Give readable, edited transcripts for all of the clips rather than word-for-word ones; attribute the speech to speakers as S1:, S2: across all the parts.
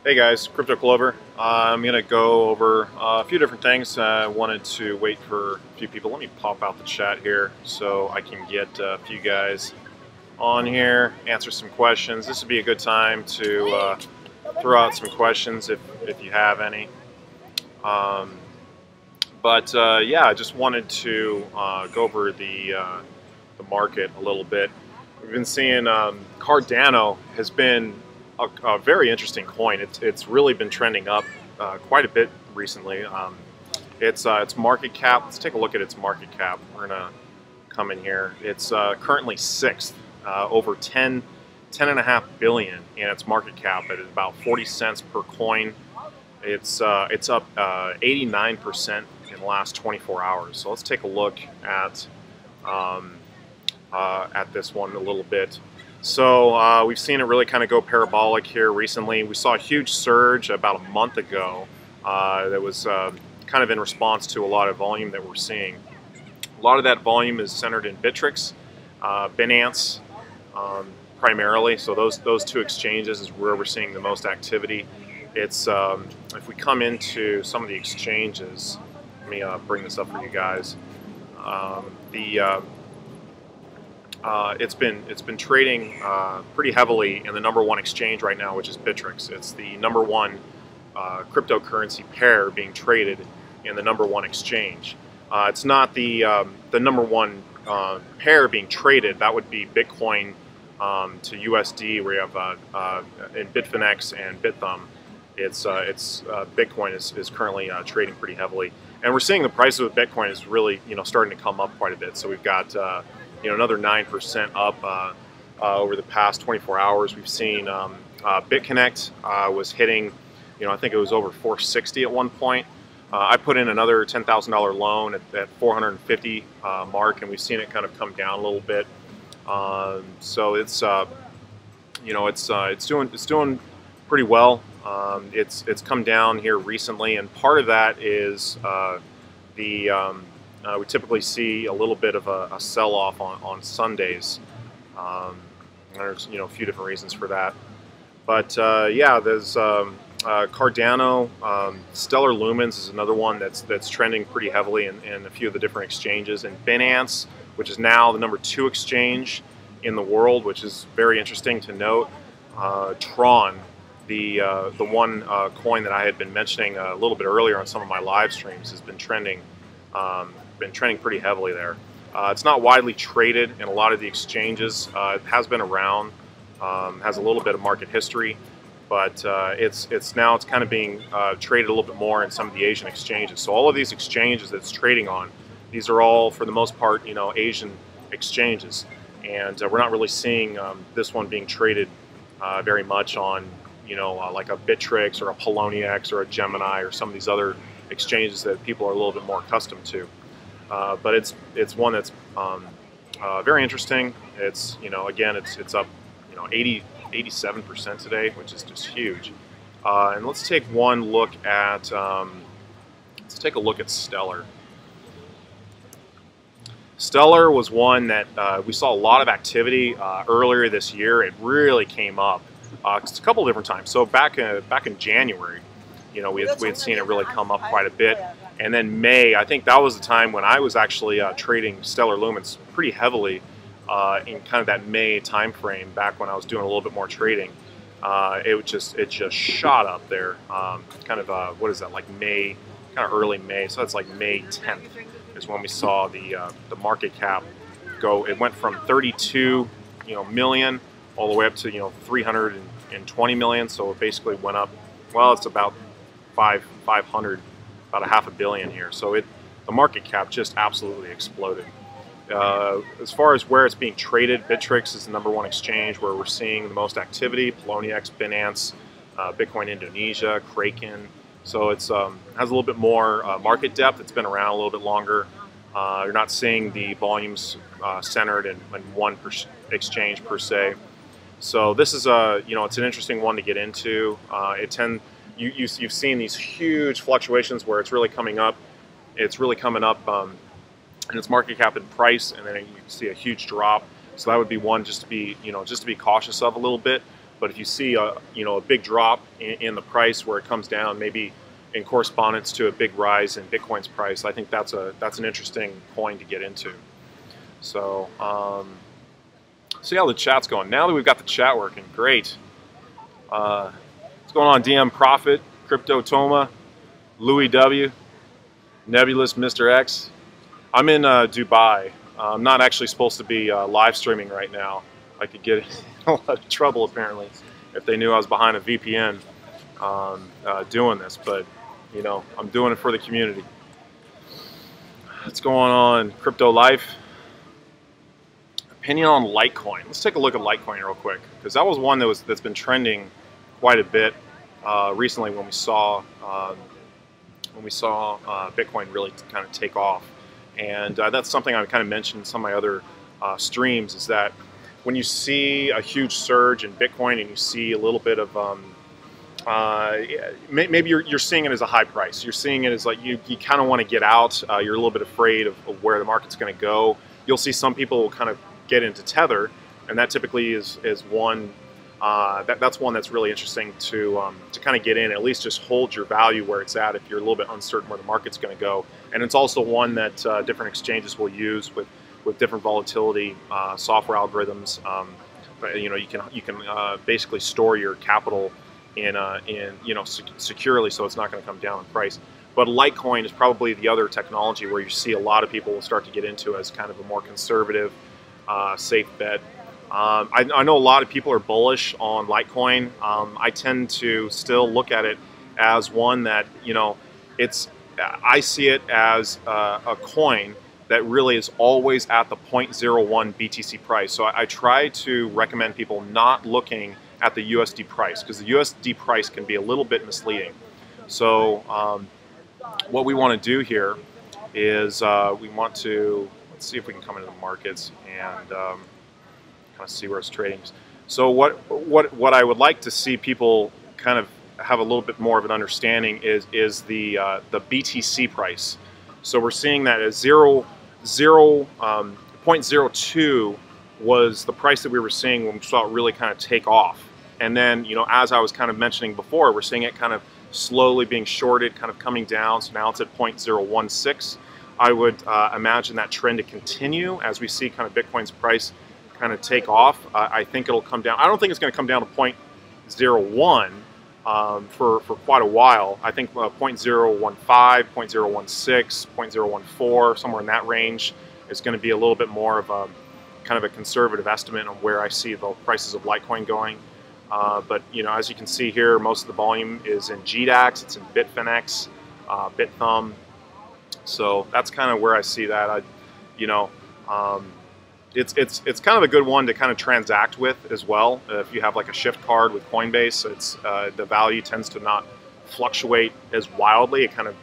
S1: Hey guys, CryptoClover. I'm going to go over a few different things. I wanted to wait for a few people. Let me pop out the chat here so I can get a few guys on here, answer some questions. This would be a good time to throw out some questions if you have any. Yeah, I just wanted to go over the market a little bit. We've been seeing Cardano has been a very interesting coin. It's really been trending up quite a bit recently. Its market cap. Let's take a look at its market cap. We're gonna come in here. It's currently sixth, over 10.5 billion in its market cap at about 40 cents per coin. It's up 89% in the last 24 hours. So let's take a look at this one a little bit. So we've seen it really kind of go parabolic here recently. We saw a huge surge about a month ago that was kind of in response to a lot of volume that we're seeing. A lot of that volume is centered in Bittrex, Binance primarily. So those two exchanges is where we're seeing the most activity. It's if we come into some of the exchanges, let me bring this up for you guys. It's been trading pretty heavily in the #1 exchange right now, which is Bittrex. It's the #1 cryptocurrency pair being traded in the #1 exchange. It's not the #1 pair being traded. That would be Bitcoin to USD, where you have in Bitfinex and Bithumb. It's Bitcoin is currently trading pretty heavily, and we're seeing the price of Bitcoin is really starting to come up quite a bit. So we've got another 9% up over the past 24 hours. We've seen BitConnect was hitting, I think it was over 460 at one point. I put in another $10,000 loan at 450 mark, and we've seen it kind of come down a little bit. So it's doing pretty well. It's come down here recently, and part of that is we typically see a little bit of a sell-off on Sundays. There's a few different reasons for that, but yeah, there's Cardano, Stellar Lumens is another one that's trending pretty heavily in a few of the different exchanges, and Binance, which is now the #2 exchange in the world, which is very interesting to note. Tron, the one coin that I had been mentioning a little bit earlier on some of my live streams, has been trending pretty heavily there. It's not widely traded in a lot of the exchanges. It has been around, has a little bit of market history, but it's kind of being traded a little bit more in some of the Asian exchanges. So all of these exchanges that it's trading on, these are all for the most part Asian exchanges, and we're not really seeing this one being traded very much on like a Bittrex or a Poloniex or a Gemini or some of these other exchanges that people are a little bit more accustomed to. But it's one that's very interesting. It's again it's up 87% today, which is just huge. And let's take one look at Stellar. Stellar was one that we saw a lot of activity earlier this year. It really came up a couple of different times. So back in January, we had seen it really come up quite a bit. And then May, I think that was the time when I was actually trading Stellar Lumens pretty heavily in kind of that May time frame, back when I was doing a little bit more trading. It just shot up there, kind of what is that, like May, kind of early May. So that's like May 10th is when we saw the market cap go. It went from 32 million all the way up to 320 million. So it basically went up. Well, it's about 500, about a $500 million here. So the market cap just absolutely exploded. As far as where it's being traded, Bittrex is the #1 exchange where we're seeing the most activity. Poloniex, Binance, Bitcoin Indonesia, Kraken. So it's has a little bit more market depth. It's been around a little bit longer. You're not seeing the volumes centered in one exchange per se. So this is it's an interesting one to get into. You've seen these huge fluctuations where it's really coming up. It's really coming up in its market cap and price, and then you see a huge drop. So that would be one just to be cautious of a little bit. But if you see a a big drop in the price where it comes down, maybe in correspondence to a big rise in Bitcoin's price, I think that's an interesting coin to get into. So see how the chat's going. Now that we've got the chat working, great. What's going on, DM Profit, Crypto Toma, Louis W, Nebulous, Mr. X? I'm in Dubai. I'm not actually supposed to be live streaming right now. I could get in a lot of trouble apparently if they knew I was behind a VPN doing this, but I'm doing it for the community. What's going on, Crypto Life? Opinion on Litecoin. Let's take a look at Litecoin real quick, because that was one that's been trending quite a bit recently when we saw Bitcoin really kind of take off. And that's something I kind of mentioned in some of my other streams, is that when you see a huge surge in Bitcoin and you see a little bit of maybe you're seeing it as a high price. You're seeing it as like you kind of want to get out. You're a little bit afraid of where the market's going to go. You'll see some people kind of get into tether, and that typically is one that's one that's really interesting to kind of get in, at least just hold your value where it's at if you're a little bit uncertain where the market's going to go. And it's also one that different exchanges will use with different volatility software algorithms. But, you can basically store your capital in securely, so it's not going to come down in price. But Litecoin is probably the other technology where you see a lot of people will start to get into as kind of a more conservative, safe bet. I know a lot of people are bullish on Litecoin. I tend to still look at it as one that, I see it as a coin that really is always at the 0.01 BTC price. So I try to recommend people not looking at the USD price, because the USD price can be a little bit misleading. So what we want to do here is we want to, let's see if we can come into the markets and kind of see where it's trading. So what I would like to see people kind of have a little bit more of an understanding is the BTC price. So we're seeing that as 0.02 was the price that we were seeing when we saw it really kind of take off. And then, as I was kind of mentioning before, we're seeing it kind of slowly being shorted, kind of coming down. So now it's at 0.016. I would imagine that trend to continue as we see kind of Bitcoin's price kind of take off. I think it'll come down. I don't think it's going to come down to 0.01 for quite a while. I think 0.015, 0.016, 0.014, somewhere in that range is going to be a little bit more of a kind of a conservative estimate on where I see the prices of Litecoin going. But as you can see here, most of the volume is in GDAX, it's in Bitfinex, Bitthumb. So that's kind of where I see that. It's kind of a good one to kind of transact with as well. If you have like a shift card with Coinbase, it's the value tends to not fluctuate as wildly. It kind of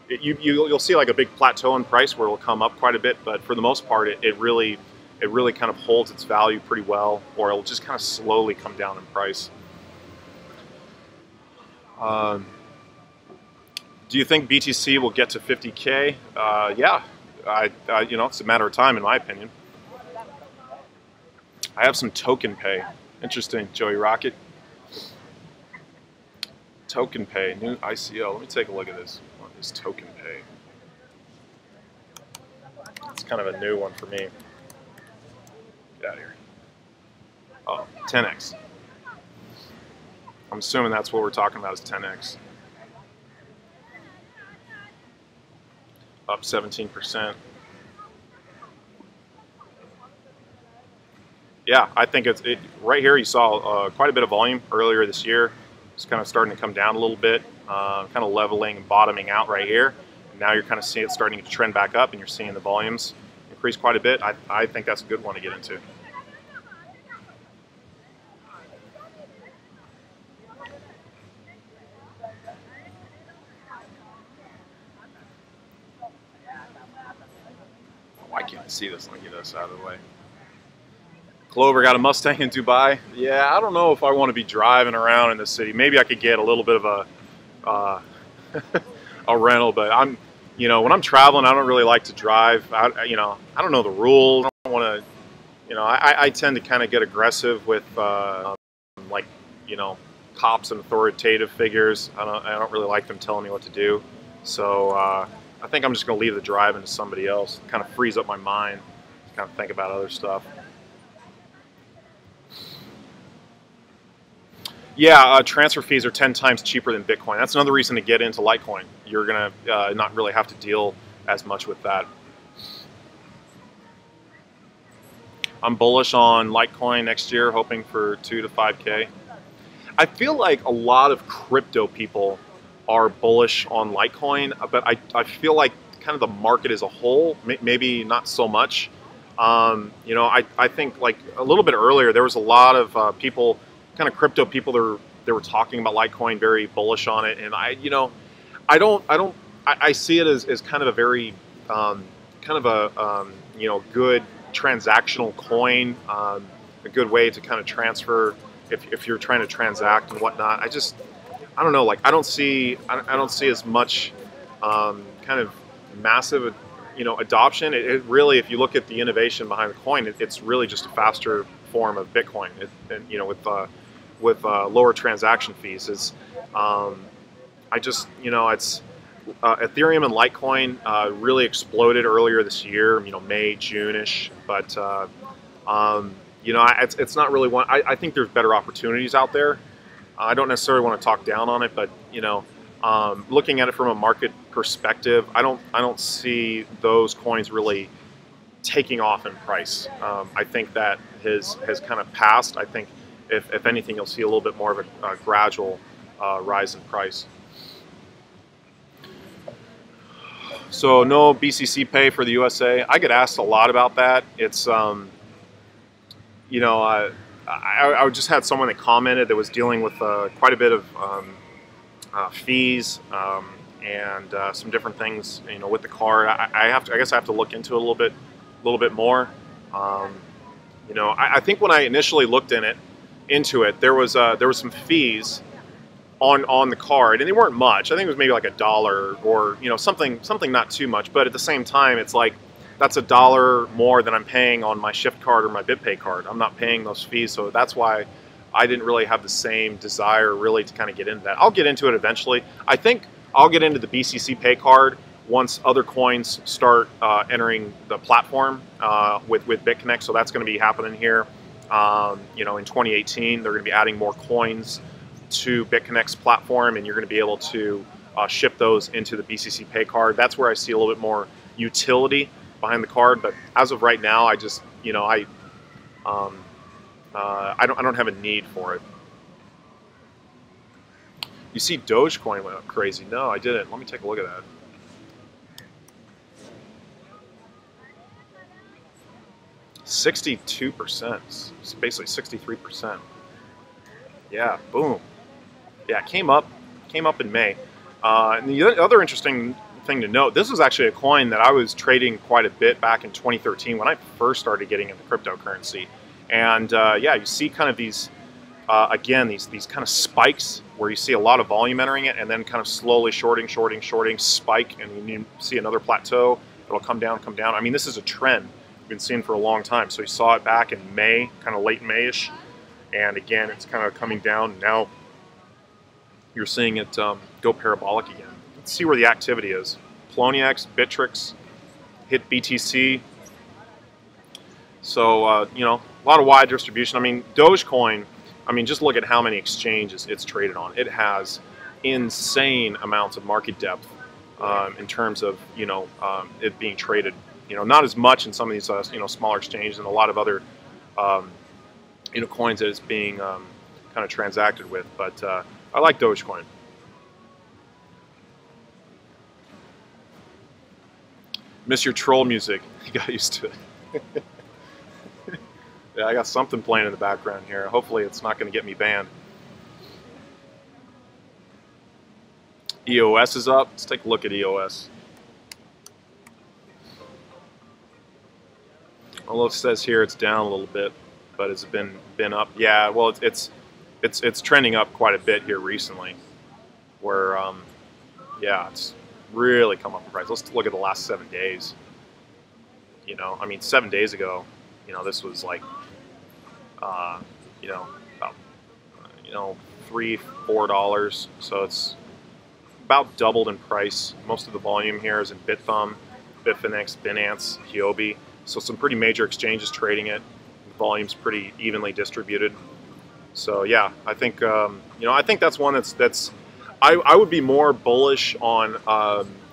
S1: you'll see like a big plateau in price where it'll come up quite a bit, but for the most part, it really kind of holds its value pretty well, or it'll just kind of slowly come down in price. Do you think BTC will get to 50K? Yeah, it's a matter of time in my opinion. I have some Tokenpay. Interesting, Joey Rocket. Tokenpay, new ICO. Let me take a look at this. What is Tokenpay? It's kind of a new one for me. Get out of here. Oh, 10x. I'm assuming that's what we're talking about is 10x. Up 17%. Yeah, I think it's right here. You saw quite a bit of volume earlier this year. It's kind of starting to come down a little bit, kind of leveling and bottoming out right here. And now you're kind of seeing it starting to trend back up, and you're seeing the volumes increase quite a bit. I think that's a good one to get into. Why can't I see this? Let me get this out of the way. Clover got a Mustang in Dubai. Yeah, I don't know if I want to be driving around in the city. Maybe I could get a little bit of a a rental, but when I'm traveling, I don't really like to drive. I don't know the rules. I don't want to, I tend to kind of get aggressive with like you know, cops and authoritative figures. I don't really like them telling me what to do. So I think I'm just going to leave the driving to somebody else. Kind of frees up my mind to kind of think about other stuff. Yeah, transfer fees are 10 times cheaper than Bitcoin. That's another reason to get into Litecoin. You're going to not really have to deal as much with that. I'm bullish on Litecoin next year, hoping for 2 to 5K. I feel like a lot of crypto people are bullish on Litecoin, but I feel like kind of the market as a whole, maybe not so much. You know, I think like a little bit earlier, there was a lot of people, kind of crypto people, they were talking about Litecoin, very bullish on it, and I see it as kind of a very you know, good transactional coin, a good way to kind of transfer if you're trying to transact and whatnot. I don't know, like I don't see as much kind of massive, you know, adoption. It really, if you look at the innovation behind the coin, it's really just a faster form of Bitcoin. And you know, with lower transaction fees. You know, it's Ethereum and Litecoin really exploded earlier this year. You know, May, June-ish, but you know, it's not really one. I think there's better opportunities out there. I don't necessarily want to talk down on it, but you know, looking at it from a market perspective, I don't see those coins really taking off in price. I think that has kind of passed. I think if anything, you'll see a little bit more of a gradual rise in price. So no BCC pay for the USA. I get asked a lot about that. It's you know, I just had someone that commented that was dealing with quite a bit of fees and some different things, you know, with the card. I guess I have to look into it a little bit more. You know, I think when I initially looked into it, there was some fees on the card, and they weren't much. I think it was maybe like $1 or, you know, something not too much. But at the same time, it's like that's $1 more than I'm paying on my Shift card or my BitPay card. I'm not paying those fees, so that's why I didn't really have the same desire really to kind of get into that. I'll get into it eventually. I think I'll get into the BCC Pay card once other coins start entering the platform with BitConnect. So that's going to be happening here. You know, in 2018, they're going to be adding more coins to BitConnect's platform, and you're going to be able to ship those into the BCC Pay card. That's where I see a little bit more utility behind the card. But as of right now, I just, you know, I don't have a need for it. You see Dogecoin went up crazy. No, I didn't. Let me take a look at that. %62%. It's basically 63%. Yeah, boom. Yeah, it came up in May. And the other interesting thing to note, this was actually a coin that I was trading quite a bit back in 2013 when I first started getting into cryptocurrency. And yeah, you see kind of these, again, these kind of spikes where you see a lot of volume entering it, and then kind of slowly shorting, spike, and you see another plateau. It'll come down. I mean, this is a trend we've been seeing for a long time. So you saw it back in May, kind of late May-ish, and again, it's kind of coming down. Now you're seeing it go parabolic again. Let's see where the activity is. Poloniex, Bittrex, hit BTC. So, you know, a lot of wide distribution. I mean, Dogecoin, I mean, just look at how many exchanges it's traded on. It has insane amounts of market depth in terms of, you know, it being traded. You know, not as much in some of these, you know, smaller exchanges and a lot of other, you know, coins that it's being kind of transacted with. But I like Dogecoin. Miss your troll music. You got used to it. Yeah, I got something playing in the background here. Hopefully it's not going to get me banned. EOS is up. Let's take a look at EOS. Although it says here it's down a little bit, but it's been up. Yeah, well, it's trending up quite a bit here recently. Where yeah, it's really come up in price. Let's look at the last 7 days. You know, I mean, 7 days ago, you know, this was like, you know, about you know, $3–4. So it's about doubled in price. Most of the volume here is in BitThumb, BitConnect, Binance, Huobi. So some pretty major exchanges trading it. The volume's pretty evenly distributed. So yeah, I think you know, I think that's one that's I would be more bullish on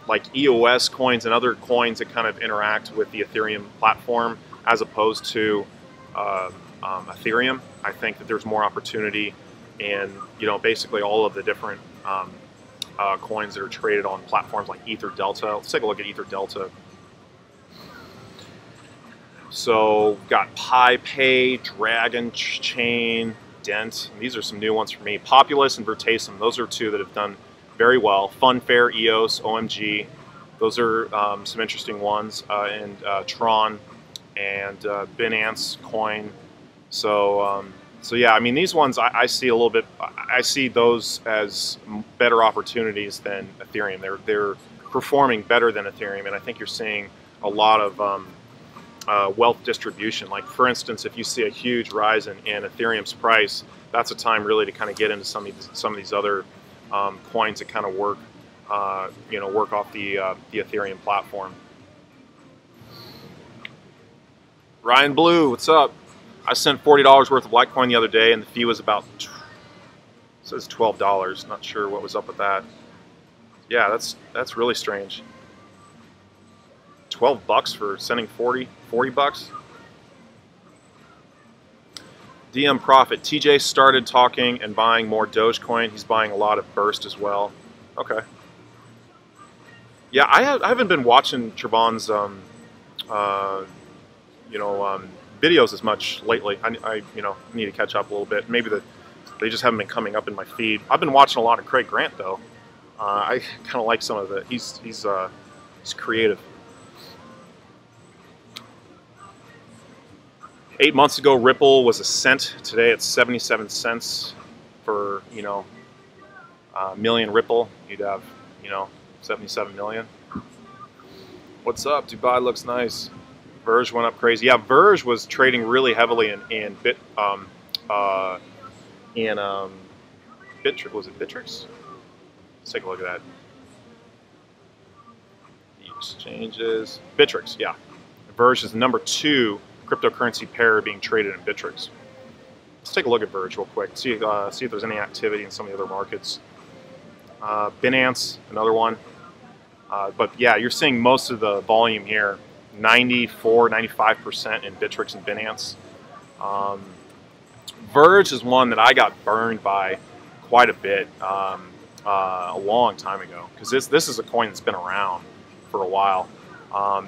S1: like EOS coins and other coins that kind of interact with the Ethereum platform as opposed to Ethereum. I think that there's more opportunity in, you know, basically all of the different coins that are traded on platforms like etherdelta. Let's take a look at etherdelta. So we've got PiPay, Dragon Chain, Dent. These are some new ones for me. Populous and Vertasum. Those are two that have done very well. Funfair, EOS, OMG. Those are some interesting ones. And Tron and Binance Coin. So so yeah, I mean, these ones I see a little bit. I see those as better opportunities than Ethereum. They're performing better than Ethereum, and I think you're seeing a lot of wealth distribution. Like for instance, if you see a huge rise in Ethereum's price, that's a time really to kind of get into some of these other coins that kind of work, you know, work off the Ethereum platform. Ryan Blue, what's up? I sent $40 worth of Litecoin the other day, and the fee was about, it says $12. Not sure what was up with that. Yeah, that's really strange. 12 bucks for sending 40 bucks. DM Profit. TJ started talking and buying more Dogecoin. He's buying a lot of Burst as well. Okay. Yeah, I haven't been watching Trebon's you know, videos as much lately. I you know, need to catch up a little bit. Maybe they just haven't been coming up in my feed. I've been watching a lot of Craig Grant though. I kind of like some of the. He's creative. 8 months ago, Ripple was a cent. Today, it's 77 cents for, you know, a million Ripple. You'd have, you know, 77 million. What's up? Dubai looks nice. Verge went up crazy. Yeah, Verge was trading really heavily in Bitrix. Was it Bitrix? Let's take a look at that. The exchanges. Bitrix, yeah. Verge is number 2 cryptocurrency pair being traded in Bitrix. Let's take a look at Verge real quick. See if there's any activity in some of the other markets. Binance, another one. But yeah, you're seeing most of the volume here. 95% in Bitrix and Binance. Verge is one that I got burned by quite a bit a long time ago, because this is a coin that's been around for a while.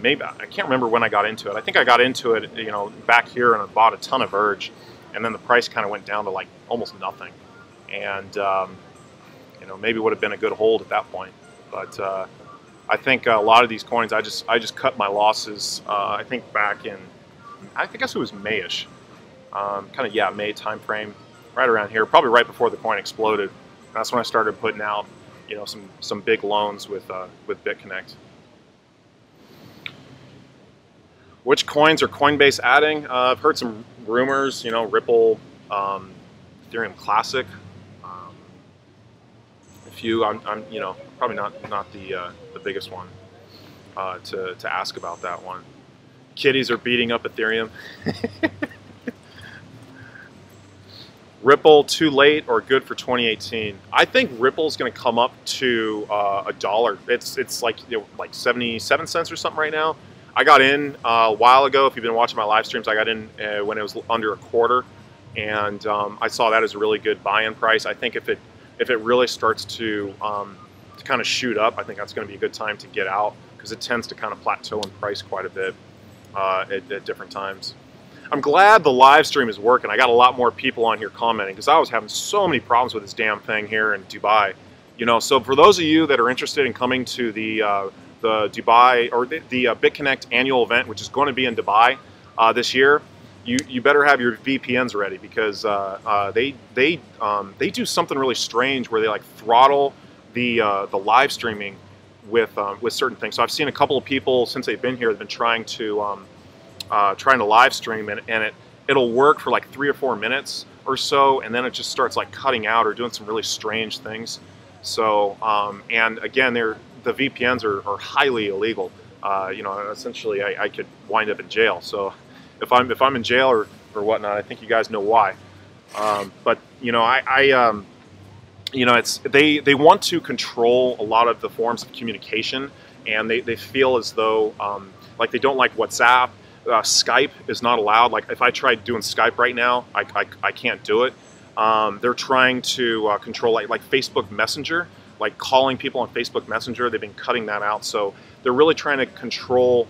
S1: Maybe I can't remember when I got into it. I think I got into it, you know, back here, and I bought a ton of Verge, and then the price kind of went down to like almost nothing, and you know, maybe would have been a good hold at that point, but. I think a lot of these coins, I just cut my losses. I think back in, I guess it was Mayish, kind of, yeah, May time frame, right around here, probably right before the coin exploded. That's when I started putting out, you know, some big loans with BitConnect. Which coins are Coinbase adding? I've heard some rumors. You know, Ripple, Ethereum Classic. I'm you know, probably not the biggest one to ask about that one. Kitties are beating up Ethereum. Ripple too late or good for 2018? I think Ripple's going to come up to $1. It's like, you know, like 77 cents or something right now. I got in a while ago. If you've been watching my live streams, I got in when it was under a quarter, and I saw that as a really good buy-in price. I think if it really starts to kind of shoot up, I think that's going to be a good time to get out, because it tends to kind of plateau in price quite a bit at different times. I'm glad the live stream is working. I got a lot more people on here commenting, because I was having so many problems with this damn thing here in Dubai. You know, so for those of you that are interested in coming to the Dubai, or the BitConnect annual event, which is going to be in Dubai this year, you better have your VPNs ready, because they do something really strange where they like throttle the live streaming with certain things. So I've seen a couple of people since they've been here have been trying to live stream, and it'll work for like 3 or 4 minutes, or so, and then it just starts like cutting out or doing some really strange things. So, and again, the VPNs are highly illegal. You know, essentially, I could wind up in jail. So, if I'm in jail or whatnot, I think you guys know why. But you know, you know, they want to control a lot of the forms of communication, and they feel as though like they don't like WhatsApp. Skype is not allowed. Like if I tried doing Skype right now, I can't do it. They're trying to control like Facebook Messenger, like calling people on Facebook Messenger. They've been cutting that out. So they're really trying to control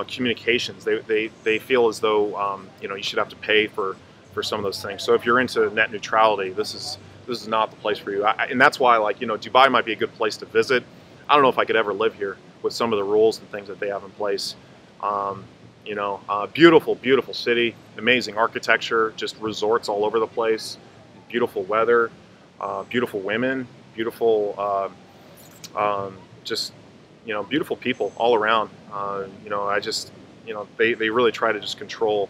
S1: communications. They feel as though you know, you should have to pay for some of those things. So if you're into net neutrality, this is not the place for you. And that's why, like, you know, Dubai might be a good place to visit. I don't know if I could ever live here with some of the rules and things that they have in place. You know, beautiful, beautiful city, amazing architecture, just resorts all over the place, beautiful weather, beautiful women, beautiful, just, you know, beautiful people all around. You know, you know, they really try to just control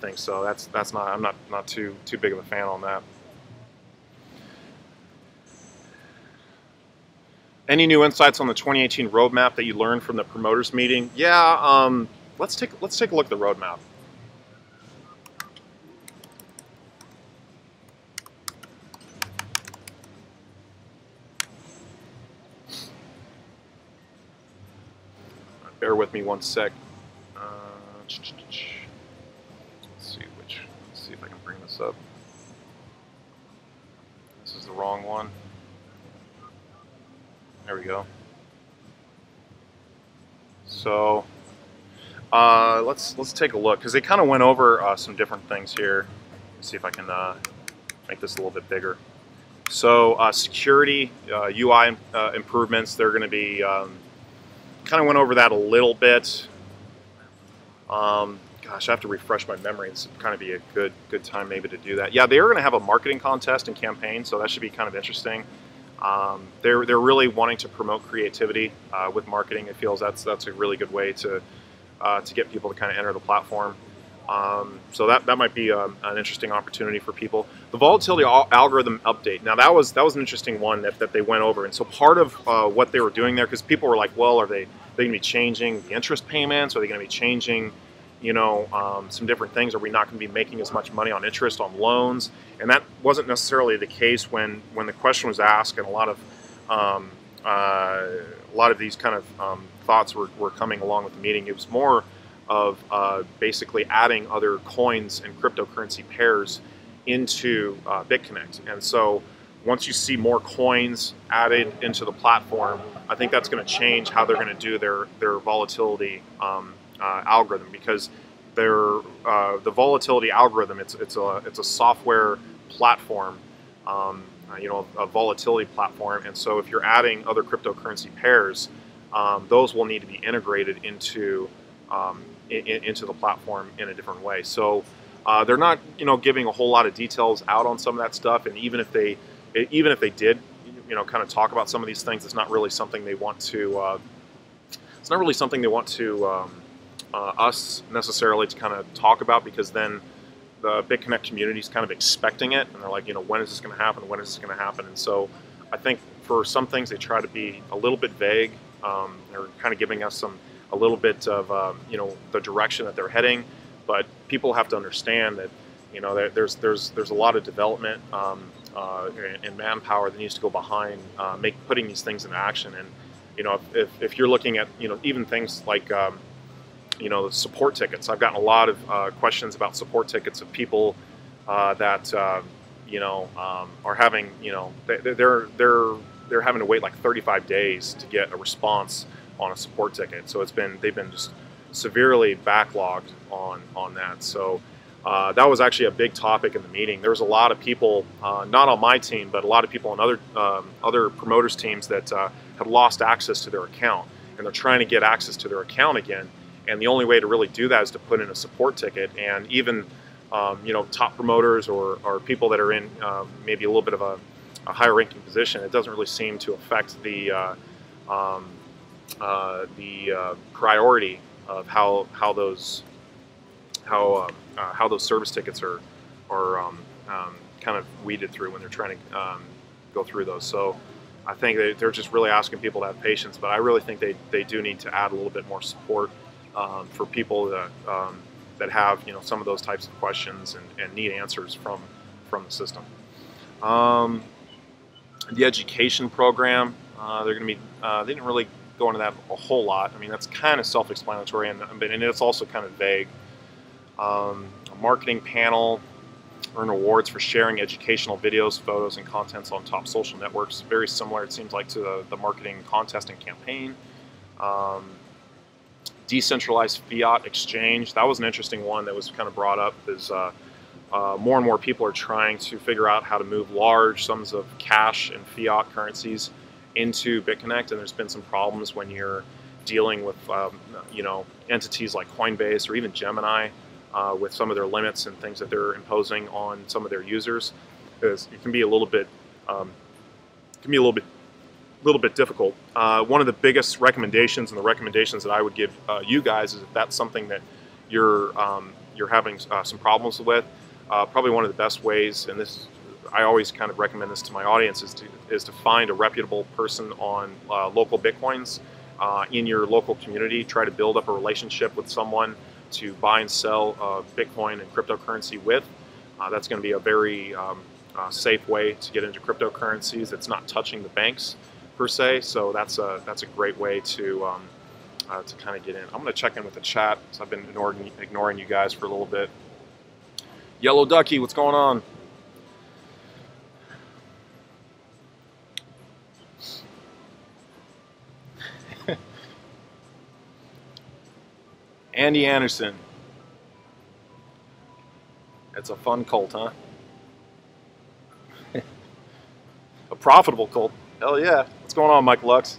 S1: things. So that's not, I'm not too big of a fan on that. Any new insights on the 2018 roadmap that you learned from the promoters meeting? Yeah, let's take a look at the roadmap. Bear with me one sec. Let's see if I can bring this up. This is the wrong one. There we go. So let's take a look, because they kind of went over some different things here. Let's see if I can make this a little bit bigger. So security, UI improvements, they're going to be kind of went over that a little bit. Gosh, I have to refresh my memory. This would kind of be a good time maybe to do that. Yeah, they are going to have a marketing contest and campaign, so that should be kind of interesting. They're really wanting to promote creativity with marketing. It feels that's a really good way to get people to kind of enter the platform. So that might be an interesting opportunity for people. The volatility algorithm update. Now that was an interesting one that they went over. And so part of what they were doing there, because people were like, well, are they going to be changing the interest payments? Are they going to be changing, you know, some different things? Are we not going to be making as much money on interest on loans? And that wasn't necessarily the case when the question was asked, and a lot of these kind of thoughts were coming along with the meeting. It was more of basically adding other coins and cryptocurrency pairs into BitConnect. And so once you see more coins added into the platform, I think that's going to change how they're going to do their volatility algorithm, because the volatility algorithm, it's a software platform, you know, a volatility platform. And so if you're adding other cryptocurrency pairs, those will need to be integrated into the platform in a different way. So they're not, you know, giving a whole lot of details out on some of that stuff. And even if they did, you know, kind of talk about some of these things, it's not really something they want to. It's not really something they want to us necessarily to kind of talk about, because then the BitConnect community is kind of expecting it, and they're like, you know, when is this going to happen? When is this going to happen? And so I think for some things they try to be a little bit vague. They're kind of giving us a little bit of you know, the direction that they're heading, but people have to understand that, you know, there's a lot of development and manpower that needs to go behind putting these things into action. And you know, if you're looking at, you know, even things like you know, the support tickets. I've gotten a lot of questions about support tickets of people that you know, are having, you know, they're having to wait like 35 days to get a response on a support ticket. So they've been just severely backlogged on that. So that was actually a big topic in the meeting. There was a lot of people, not on my team, but a lot of people on other promoters' teams that have lost access to their account, and they're trying to get access to their account again. And the only way to really do that is to put in a support ticket. And even you know, top promoters or people that are in maybe a little bit of a higher ranking position, it doesn't really seem to affect the priority of how those service tickets are kind of weeded through when they're trying to go through those. So I think they're just really asking people to have patience, but I really think they do need to add a little bit more support for people that have some of those types of questions and need answers from the system. The education program, they're going to be they didn't really go into that a whole lot. I mean, that's kind of self-explanatory, and it's also kind of vague. A marketing panel, earn rewards for sharing educational videos, photos, and contents on top social networks. Very similar, it seems like, to the marketing contest and campaign. Decentralized fiat exchange. That was an interesting one that was kind of brought up. Is more and more people are trying to figure out how to move large sums of cash and fiat currencies into BitConnect, and there's been some problems when you're dealing with entities like Coinbase or even Gemini with some of their limits and things that they're imposing on some of their users. It can be a little bit difficult. One of the biggest recommendations, and the recommendations that I would give you guys, is if that's something that you're having some problems with, probably one of the best ways, and this I always kind of recommend this to my audience, is to find a reputable person on local Bitcoins in your local community. Try to build up a relationship with someone to buy and sell Bitcoin and cryptocurrency with. That's going to be a very safe way to get into cryptocurrencies. It's not touching the banks per se, so that's a great way to kind of get in. I'm going to check in with the chat, so I've been ignoring you guys for a little bit. Yellow Ducky, what's going on? Andy Anderson. It's a fun cult, huh? A profitable cult. Hell yeah. What's going on, Mike Lux?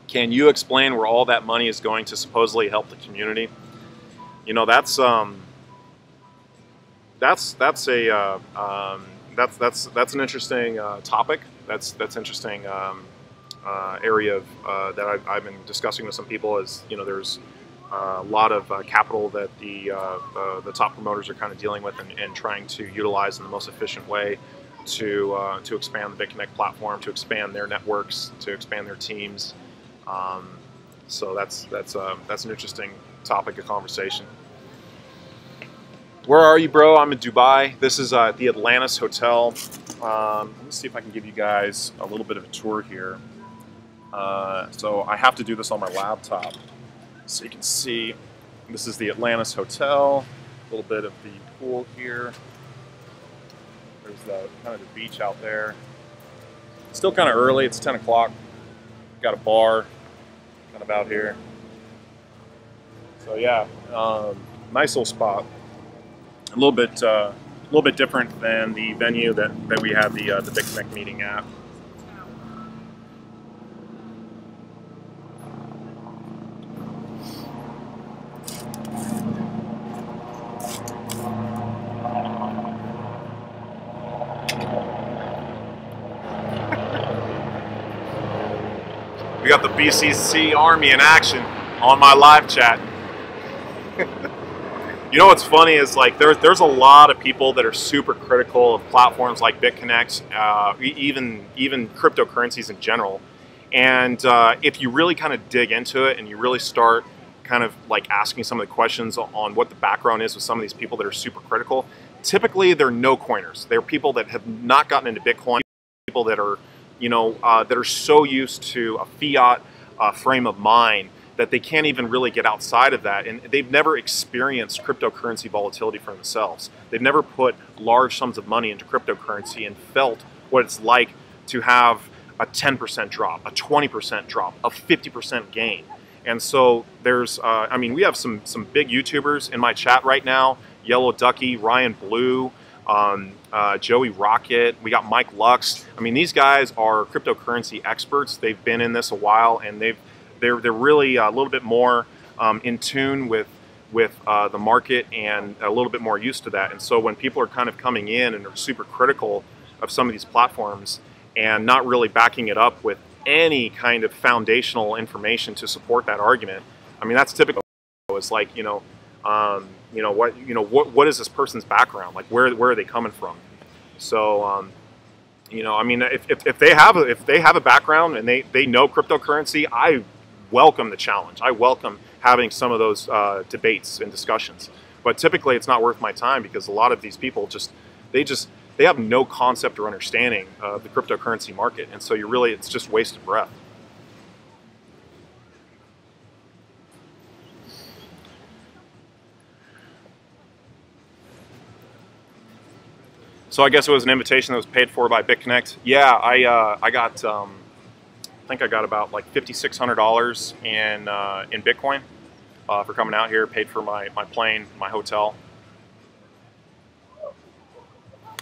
S1: Can you explain where all that money is going to supposedly help the community? You know, that's an interesting topic. That's interesting area of that I've been discussing with some people. Is there's a lot of capital that the top promoters are kind of dealing with and trying to utilize in the most efficient way to expand the BitConnect platform, to expand their networks, to expand their teams. So that's an interesting topic of conversation. Where are you, bro? I'm in Dubai. This is the Atlantis Hotel. Let me see if I can give you guys a little bit of a tour here. So I have to do this on my laptop, so you can see. This is the Atlantis Hotel. A little bit of the pool here. There's the kind of the beach out there. Still kind of early. It's 10 o'clock. Got a bar kind of out here. So yeah, nice little spot. A little bit different than the venue that we had the BitConnect meeting at. We got the BCC Army in action on my live chat. You know what's funny is, like, there's a lot of people that are super critical of platforms like BitConnect, even cryptocurrencies in general. And if you really kind of dig into it and you really start kind of like asking some of the questions on what the background is with some of these people that are super critical, typically they're no coiners. They're people that have not gotten into Bitcoin, people that are that are so used to a fiat frame of mind that they can't even really get outside of that, and they've never experienced cryptocurrency volatility for themselves. They've never put large sums of money into cryptocurrency and felt what it's like to have a 10% drop, a 20% drop, a 50% gain. And so there's, I mean, we have some big YouTubers in my chat right now: Yellow Ducky, Ryan Blue, Joey Rocket. We got Mike Lux. I mean, these guys are cryptocurrency experts. They've been in this a while, and they're really a little bit more in tune with the market and a little bit more used to that. And so when people are kind of coming in and are super critical of some of these platforms and not really backing it up with any kind of foundational information to support that argument, I mean, that's typical. is like, what is this person's background? Like, where are they coming from? So, I mean, if they have a background and they know cryptocurrency, I welcome the challenge. I welcome having some of those debates and discussions. But typically, it's not worth my time because a lot of these people they have no concept or understanding of the cryptocurrency market, and so it's just wasted breath. So I guess it was an invitation that was paid for by BitConnect. Yeah, I got I think I got about like $5,600 in Bitcoin for coming out here. Paid for my plane, my hotel.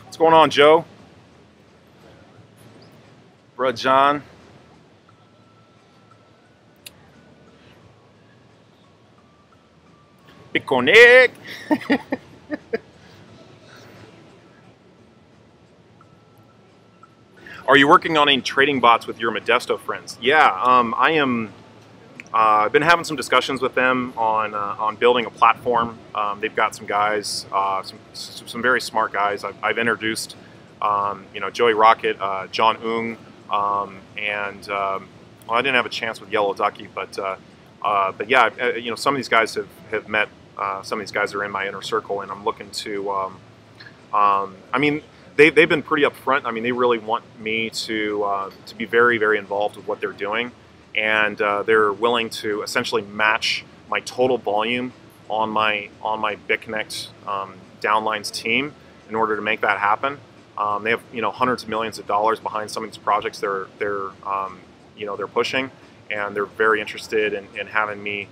S1: What's going on, Joe? Brud John. BitConnect. Are you working on any trading bots with your Modesto friends? Yeah, I am. I've been having some discussions with them on building a platform. They've got some guys, some very smart guys. I've introduced, Joey Rocket, John Ung, and I didn't have a chance with Yellow Ducky, but yeah, some of these guys have met. Some of these guys are in my inner circle, and I'm looking to. I mean, they've been pretty upfront. I mean, they really want me to be very, very involved with what they're doing, and they're willing to essentially match my total volume on my BitConnect downlines team in order to make that happen. They have hundreds of millions of dollars behind some of these projects they're pushing, and they're very interested in having me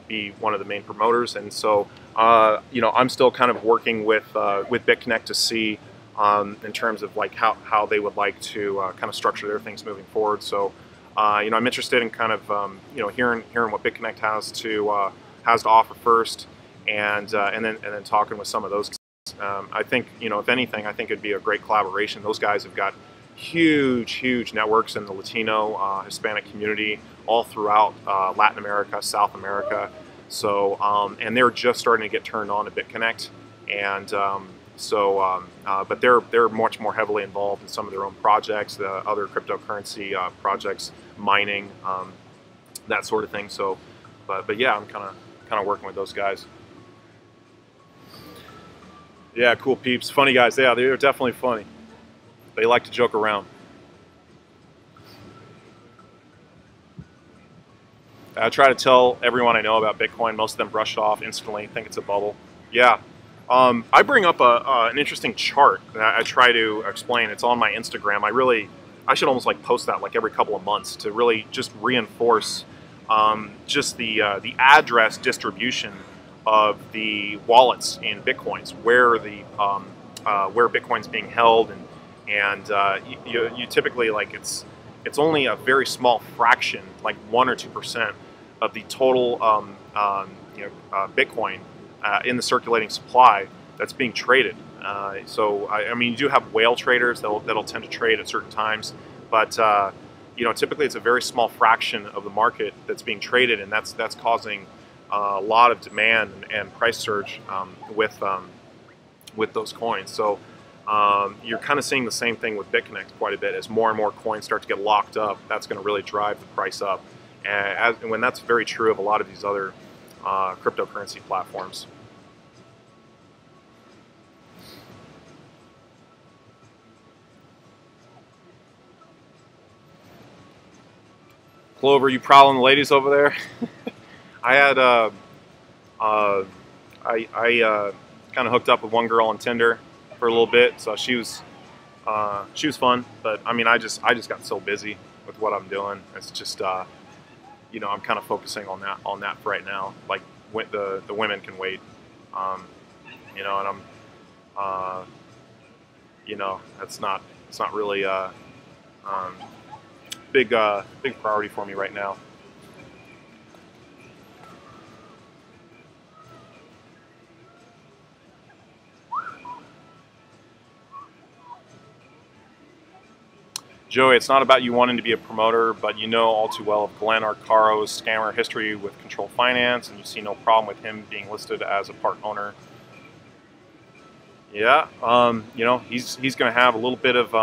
S1: be one of the main promoters. And so I'm still kind of working with BitConnect to see in terms of like how they would like to kind of structure their things moving forward. So I'm interested in kind of hearing what BitConnect has to offer first, and then talking with some of those. I think if anything, I think it'd be a great collaboration. Those guys have got huge networks in the Latino, Hispanic community all throughout Latin America, South America. So and they're just starting to get turned on to BitConnect, and but they're much more heavily involved in some of their own projects, the other cryptocurrency projects, mining, that sort of thing. So, but yeah, I'm kind of working with those guys. Yeah, cool peeps, funny guys. Yeah, they're definitely funny. They like to joke around. I try to tell everyone I know about Bitcoin. Most of them brush it off instantly, think it's a bubble. Yeah. I bring up an interesting chart that I try to explain. It's on my Instagram. I should almost like post that like every couple of months to really just reinforce just the address distribution of the wallets in Bitcoins, where Bitcoin's being held, and you typically, like, it's only a very small fraction, like 1 or 2% of the total Bitcoin in the circulating supply that's being traded. So I mean, you do have whale traders that'll tend to trade at certain times, but typically it's a very small fraction of the market that's being traded, and that's causing a lot of demand and price surge with those coins. So you're kind of seeing the same thing with BitConnect quite a bit. As more and more coins start to get locked up, that's going to really drive the price up. And when that's very true of a lot of these other cryptocurrency platforms. Clover, you prowling the ladies over there? I had I kind of hooked up with one girl on Tinder for a little bit, so she was fun. But I mean, I just got so busy with what I'm doing. It's just I'm kind of focusing on that for right now. Like, the women can wait, and I'm it's not really big priority for me right now. Joey, it's not about you wanting to be a promoter, but you know all too well of Glenn Arcaro's scammer history with Control Finance, and you see no problem with him being listed as a part owner. Yeah, you know, he's going to have a little bit of you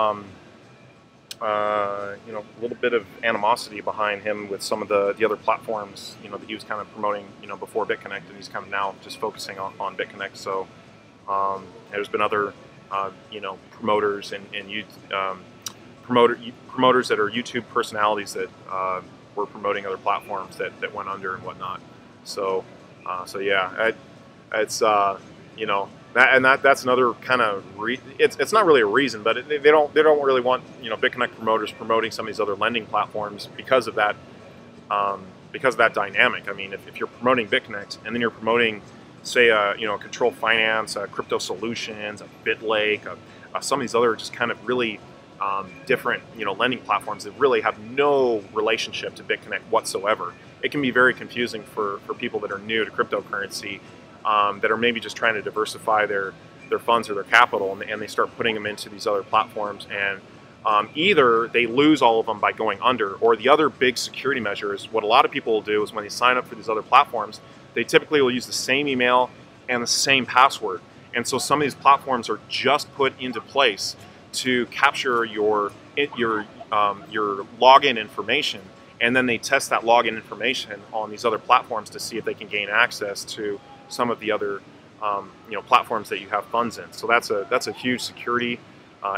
S1: know, a little bit of animosity behind him with some of the other platforms, you know, that he was kind of promoting, you know, before BitConnect, and he's kind of now just focusing on BitConnect. So there's been other you know, promoters and promoters that are YouTube personalities that were promoting other platforms that went under and whatnot. So so yeah, it's you know, that's another kind of it's not really a reason, but they don't really want, you know, BitConnect promoters promoting some of these other lending platforms because of that dynamic. I mean, if you're promoting BitConnect and then you're promoting, say, you know, Control Finance, Crypto Solutions, BitLake, some of these other just kind of really different, you know, lending platforms that really have no relationship to BitConnect whatsoever, it can be very confusing for people that are new to cryptocurrency, that are maybe just trying to diversify their funds or their capital, and they start putting them into these other platforms, and either they lose all of them by going under, or the other big security measure is what a lot of people will do is when they sign up for these other platforms, they typically will use the same email and the same password. And so some of these platforms are just put into place to capture your login information, and then they test that login information on these other platforms to see if they can gain access to some of the other you know, platforms that you have funds in. So that's a huge security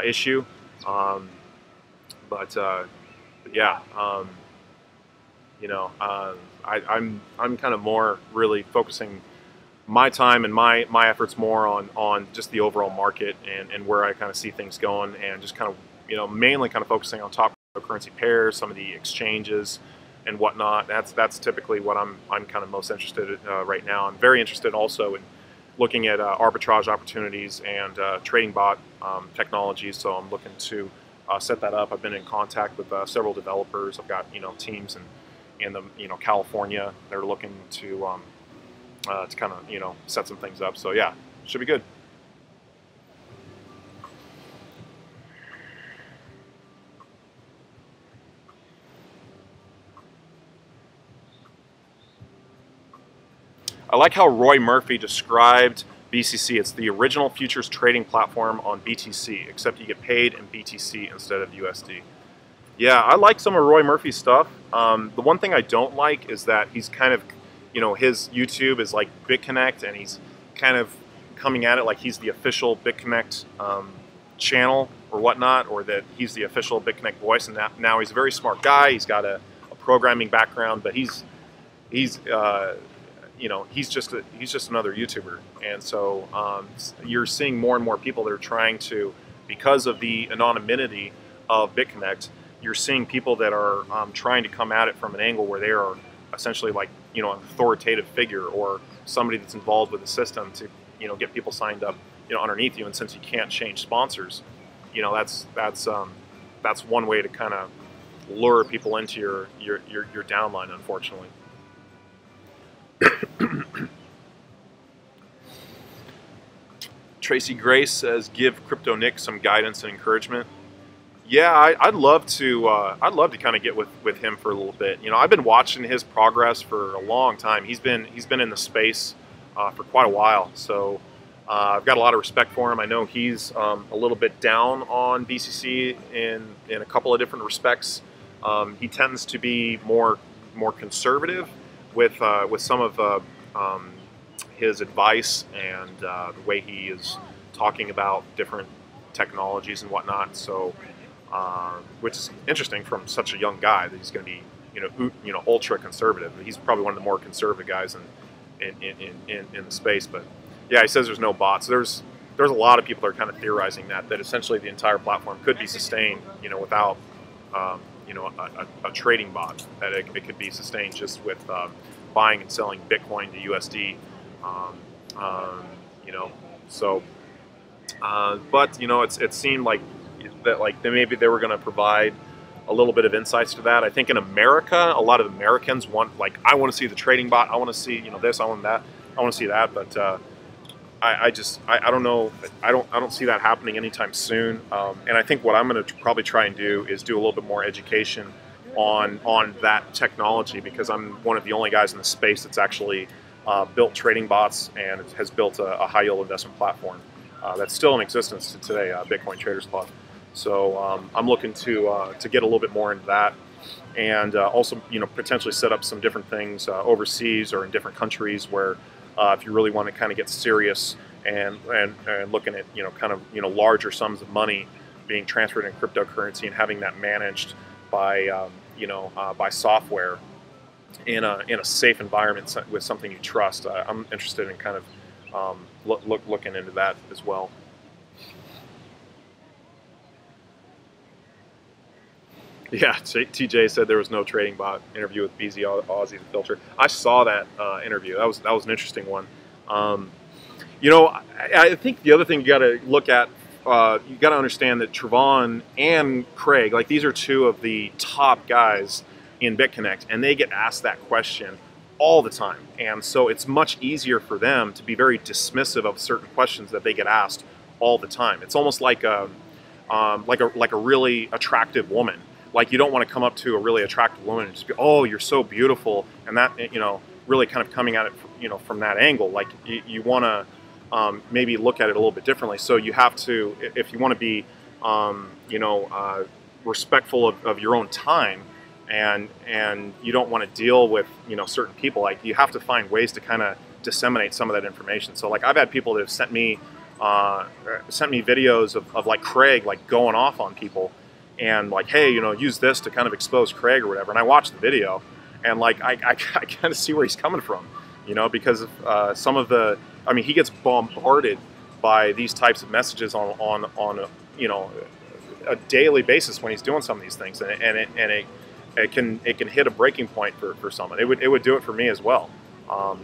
S1: issue. But yeah, you know, I'm kind of more really focusing my time and my efforts more on just the overall market and where I kind of see things going, and just kind of, you know, mainly kind of focusing on top cryptocurrency pairs, some of the exchanges and whatnot. That's typically what I'm kind of most interested in right now. I'm very interested also in looking at arbitrage opportunities and trading bot technologies. So I'm looking to set that up. I've been in contact with several developers. I've got, you know, teams in the, you know, California. They're looking to kind of, you know, set some things up. So yeah, should be good. I like how Roy Murphy described BCC. It's the original futures trading platform on BTC, except you get paid in BTC instead of USD. Yeah, I like some of Roy Murphy's stuff. The one thing I don't like is that he's kind of, you know, his YouTube is like BitConnect, and he's kind of coming at it like he's the official BitConnect channel or whatnot, or that he's the official BitConnect voice. And now he's a very smart guy. He's got a programming background, but he's you know, he's just another YouTuber. And so you're seeing more and more people that are trying to, because of the anonymity of BitConnect, you're seeing people that are trying to come at it from an angle where they are essentially like, you know, an authoritative figure or somebody that's involved with the system to, you know, get people signed up, you know, underneath you. And since you can't change sponsors, you know, that's one way to kind of lure people into your downline, unfortunately. Tracy Grace says, "Give Crypto Nick some guidance and encouragement." Yeah, I'd love to kind of get with him for a little bit. You know, I've been watching his progress for a long time. He's been in the space for quite a while, so I've got a lot of respect for him. I know he's a little bit down on BCC in a couple of different respects. He tends to be more conservative with some of his advice and the way he is talking about different technologies and whatnot. So, which is interesting from such a young guy that he's going to be, you know, ultra conservative. He's probably one of the more conservative guys in the space. But yeah, he says there's no bots. There's a lot of people that are kind of theorizing that essentially the entire platform could be sustained, you know, without you know, a trading bot. That it could be sustained just with buying and selling Bitcoin to USD. You know, so but you know, it seemed like that maybe they were going to provide a little bit of insights to that. I think in America, a lot of Americans want, like, I want to see the trading bot, I want to see, you know, this, I want that, I want to see that. But I don't know. I don't see that happening anytime soon. And I think what I'm going to probably try and do is do a little bit more education on that technology, because I'm one of the only guys in the space that's actually built trading bots and has built a high yield investment platform that's still in existence to today, Bitcoin Traders Club. So I'm looking to get a little bit more into that, and also, you know, potentially set up some different things overseas or in different countries where if you really want to kind of get serious and looking at, you know, kind of, you know, larger sums of money being transferred in cryptocurrency and having that managed by by software in a safe environment with something you trust. I'm interested in kind of looking into that as well. Yeah, TJ said there was no trading bot interview with BZ Aussie the Filter. I saw that interview. That was an interesting one. You know, I think the other thing you got to look at, you got to understand that Tron and Craig, like, these are two of the top guys in BitConnect, and they get asked that question all the time. And so it's much easier for them to be very dismissive of certain questions that they get asked all the time. It's almost like a really attractive woman. Like, you don't want to come up to a really attractive woman and just be, oh, you're so beautiful, and that, you know, really kind of coming at it, you know, from that angle. Like, you want to maybe look at it a little bit differently. So you have to, if you want to be, you know, respectful of your own time, and you don't want to deal with, you know, certain people, like, you have to find ways to kind of disseminate some of that information. So, like, I've had people that have sent me videos of like Craig, like, going off on people, and like, hey, you know, use this to kind of expose Craig or whatever. And I watched the video, and like, I kind of see where he's coming from, you know, because of some of the, I mean, he gets bombarded by these types of messages on a, you know, a daily basis when he's doing some of these things, and it can hit a breaking point for someone. It would do it for me as well.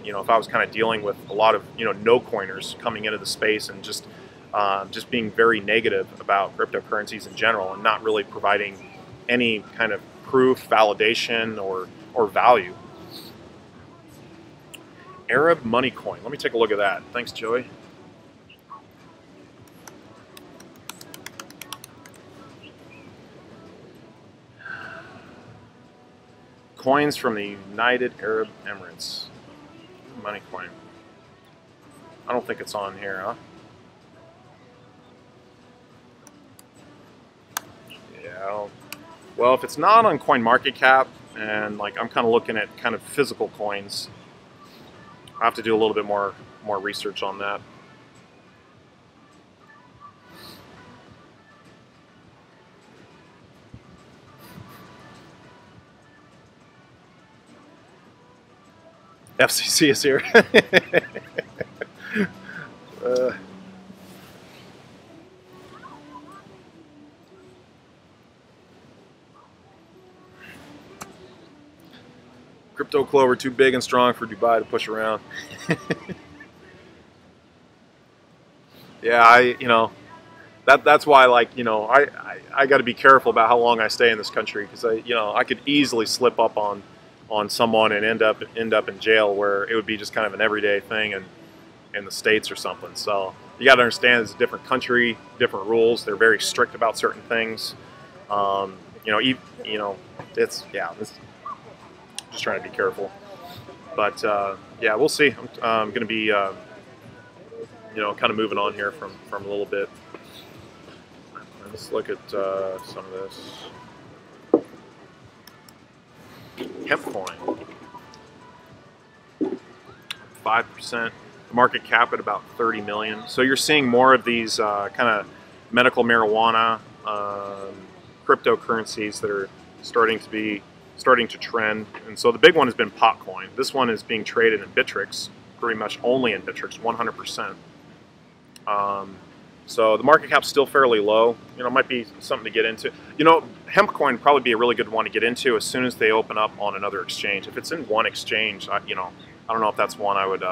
S1: You know, if I was kind of dealing with a lot of, you know, no coiners coming into the space and just being very negative about cryptocurrencies in general and not really providing any kind of proof, validation, or value. Arab money coin. Let me take a look at that. Thanks, Joey. Coins from the United Arab Emirates. Money coin. I don't think it's on here, huh? Yeah. Well, if it's not on CoinMarketCap, and like, I'm kind of looking at kind of physical coins, I have to do a little bit more research on that. FCC is here. CryptoClover too big and strong for Dubai to push around. Yeah, you know, that's why, like, you know, I got to be careful about how long I stay in this country, because I could easily slip up on someone and end up in jail, where it would be just kind of an everyday thing in the States or something. So you got to understand, it's a different country, different rules. They're very strict about certain things. You know, it's, yeah, just trying to be careful. But yeah, we'll see. I'm going to be you know, kind of moving on here from a little bit. Let's look at some of this. Hemp coin, 5%, market cap at about 30 million. So you're seeing more of these kind of medical marijuana cryptocurrencies that are starting to trend. And so the big one has been Potcoin. This one is being traded in Bittrex, pretty much only in Bittrex, 100%. So the market cap's still fairly low. You know, it might be something to get into. You know, hemp coin would probably be a really good one to get into as soon as they open up on another exchange. If it's in one exchange, you know, I don't know if that's one I would.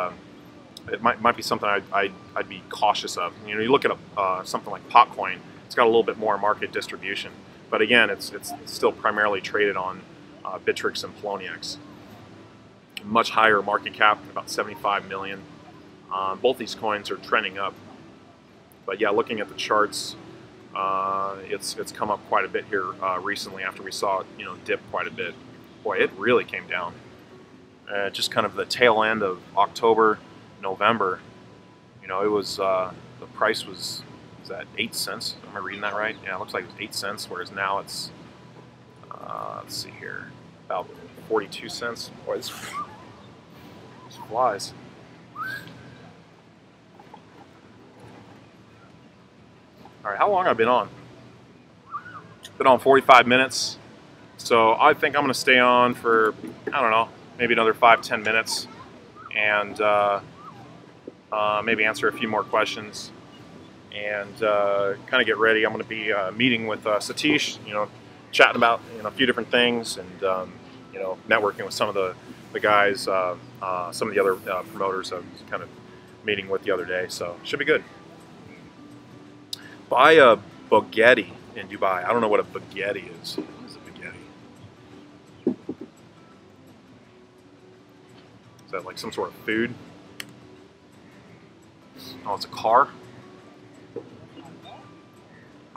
S1: It might be something I'd be cautious of. You know, you look at something like Potcoin, it's got a little bit more market distribution, but again, it's still primarily traded on Bittrex and Poloniex. Much higher market cap, about 75 million. Both these coins are trending up. But yeah, looking at the charts, it's come up quite a bit here recently after we saw it, dip quite a bit. Boy, it really came down. Just kind of the tail end of October, November. It was the price was at 8 cents. Am I reading that right? Yeah, it looks like it was 8 cents, whereas now it's let's see here, about 42 cents. Boy, this flies. All right, how long have I been on? Been on 45 minutes. So I think I'm going to stay on for, I don't know, maybe another 5-10 minutes, and maybe answer a few more questions, and kind of get ready. I'm going to be meeting with Satish, chatting about a few different things, and networking with some of the guys, some of the other promoters I was kind of meeting with the other day. So should be good. Buy a baguette in Dubai. I don't know what a baguette is. What is a baguette? Is that like some sort of food? Oh, it's a car?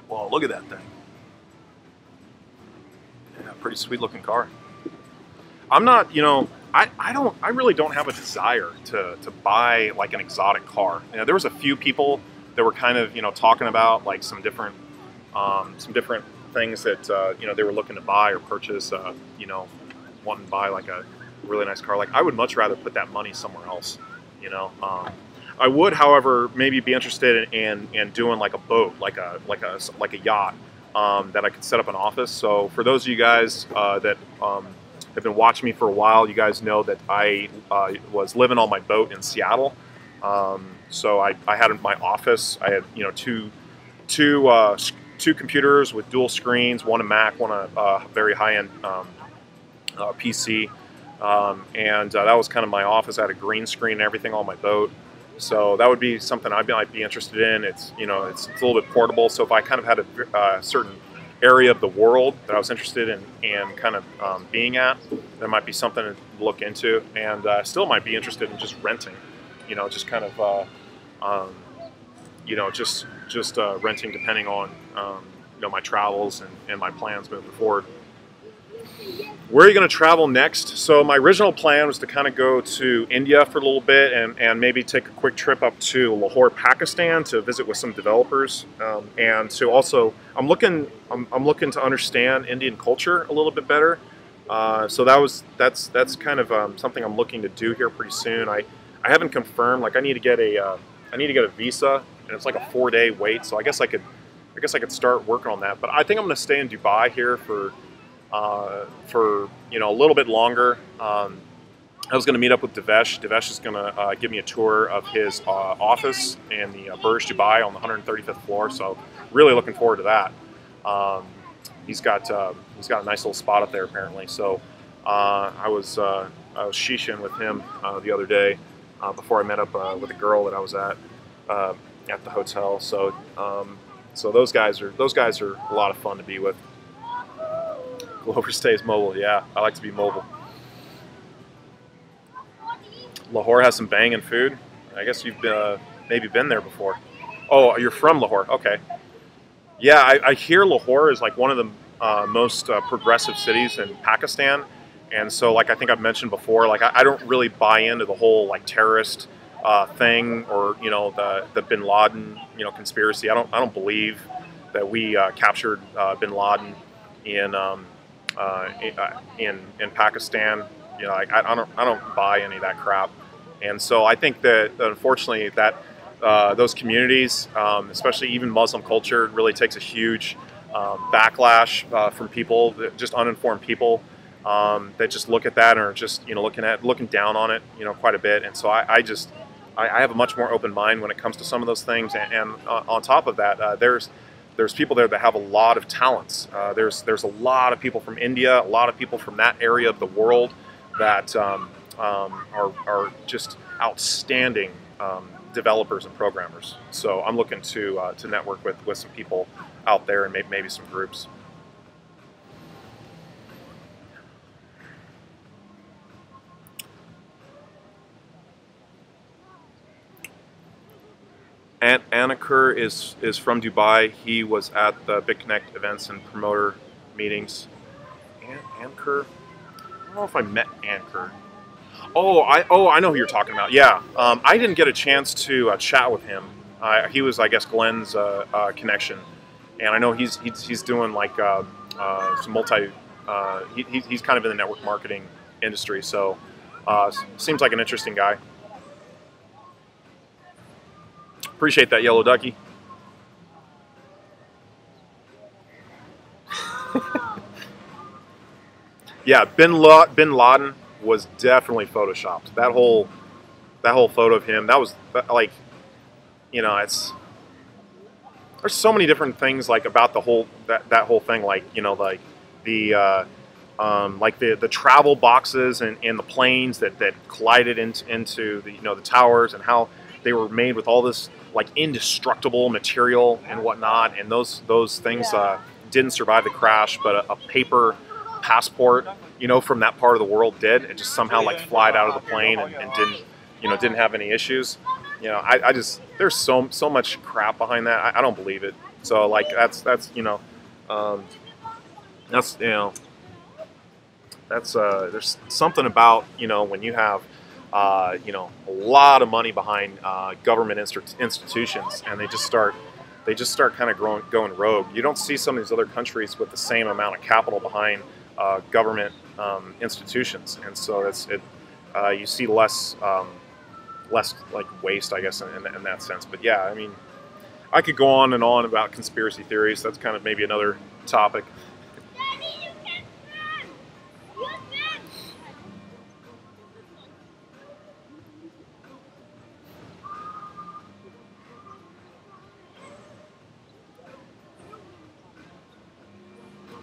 S1: Well, look at that thing. Yeah, pretty sweet looking car. I'm not, I really don't have a desire to buy like an exotic car. There was a few people that were kind of, talking about like some different things that, they were looking to buy or purchase, wanting to buy like a really nice car. Like, I would much rather put that money somewhere else, I would, however, maybe be interested in doing like a boat, like a yacht, that I could set up an office. So for those of you guys that have been watching me for a while, you guys know that I was living on my boat in Seattle. So I had my office. I had two computers with dual screens, one a Mac, one a very high-end PC, and that was kind of my office. I had a green screen and everything on my boat. So that would be something I might be interested in. It's it's a little bit portable. So if I kind of had a certain area of the world that I was interested in kind of being at, there might be something to look into. And still might be interested in just renting. Just kind of just renting depending on my travels and my plans moving forward. Where are you going to travel next? So my original plan was to kind of go to India for a little bit and maybe take a quick trip up to Lahore, Pakistan to visit with some developers, and to also I'm looking to understand Indian culture a little bit better. So that's kind of something I'm looking to do here pretty soon. I haven't confirmed. Like, I need to get a visa, and it's like a 4-day wait. So I guess I could start working on that. But I think I'm going to stay in Dubai here for a little bit longer. I was going to meet up with Devesh. Devesh is going to give me a tour of his office in the Verge, Dubai, on the 135th floor. So really looking forward to that. He's got a nice little spot up there apparently. So I was shishing with him the other day before I met up with a girl that I was at the hotel. So so those guys are a lot of fun to be with. Clover stays mobile. Yeah, I like to be mobile. Lahore has some banging food. I guess you've maybe been there before. Oh, you're from Lahore. Okay. Yeah, I hear Lahore is like one of the most progressive cities in Pakistan, and so like I think I've mentioned before, like I don't really buy into the whole like terrorist thing, or the Bin Laden conspiracy. I don't believe that we captured Bin Laden in Pakistan. I don't buy any of that crap, and so I think that unfortunately that those communities, especially even Muslim culture, really takes a huge backlash from people, just uninformed people that just look at that and are just looking down on it quite a bit. And so I have a much more open mind when it comes to some of those things. And on top of that, there's people there that have a lot of talents. There's a lot of people from India, a lot of people from that area of the world that are just outstanding developers and programmers. So I'm looking to network with some people out there and maybe some groups. Anakur is from Dubai. He was at the BitConnect events and promoter meetings. Ankur? I don't know if I met Ankur. Oh, I know who you're talking about. Yeah, I didn't get a chance to chat with him. He was, I guess, Glenn's connection, and I know he's doing like some multi. He's kind of in the network marketing industry, so seems like an interesting guy. Appreciate that, Yellow Ducky. Yeah, Bin Laden was definitely photoshopped. That whole photo of him, that was like, you know, there's so many different things like about the whole that whole thing, like, you know, like the travel boxes and the planes that collided into the, you know, the towers, and how they were made with all this like indestructible material and whatnot, and those things didn't survive the crash, but a paper passport, you know, from that part of the world did. It just somehow like flied out of the plane and didn't have any issues. You know, I just, there's so much crap behind that. I don't believe it. So like that's you know, that's, you know, that's there's something about, you know, when you have you know, a lot of money behind government institutions, and they just start kind of going rogue. You don't see some of these other countries with the same amount of capital behind government institutions, and so you see less like waste, I guess, in that sense. But yeah, I mean, I could go on and on about conspiracy theories. That's kind of maybe another topic.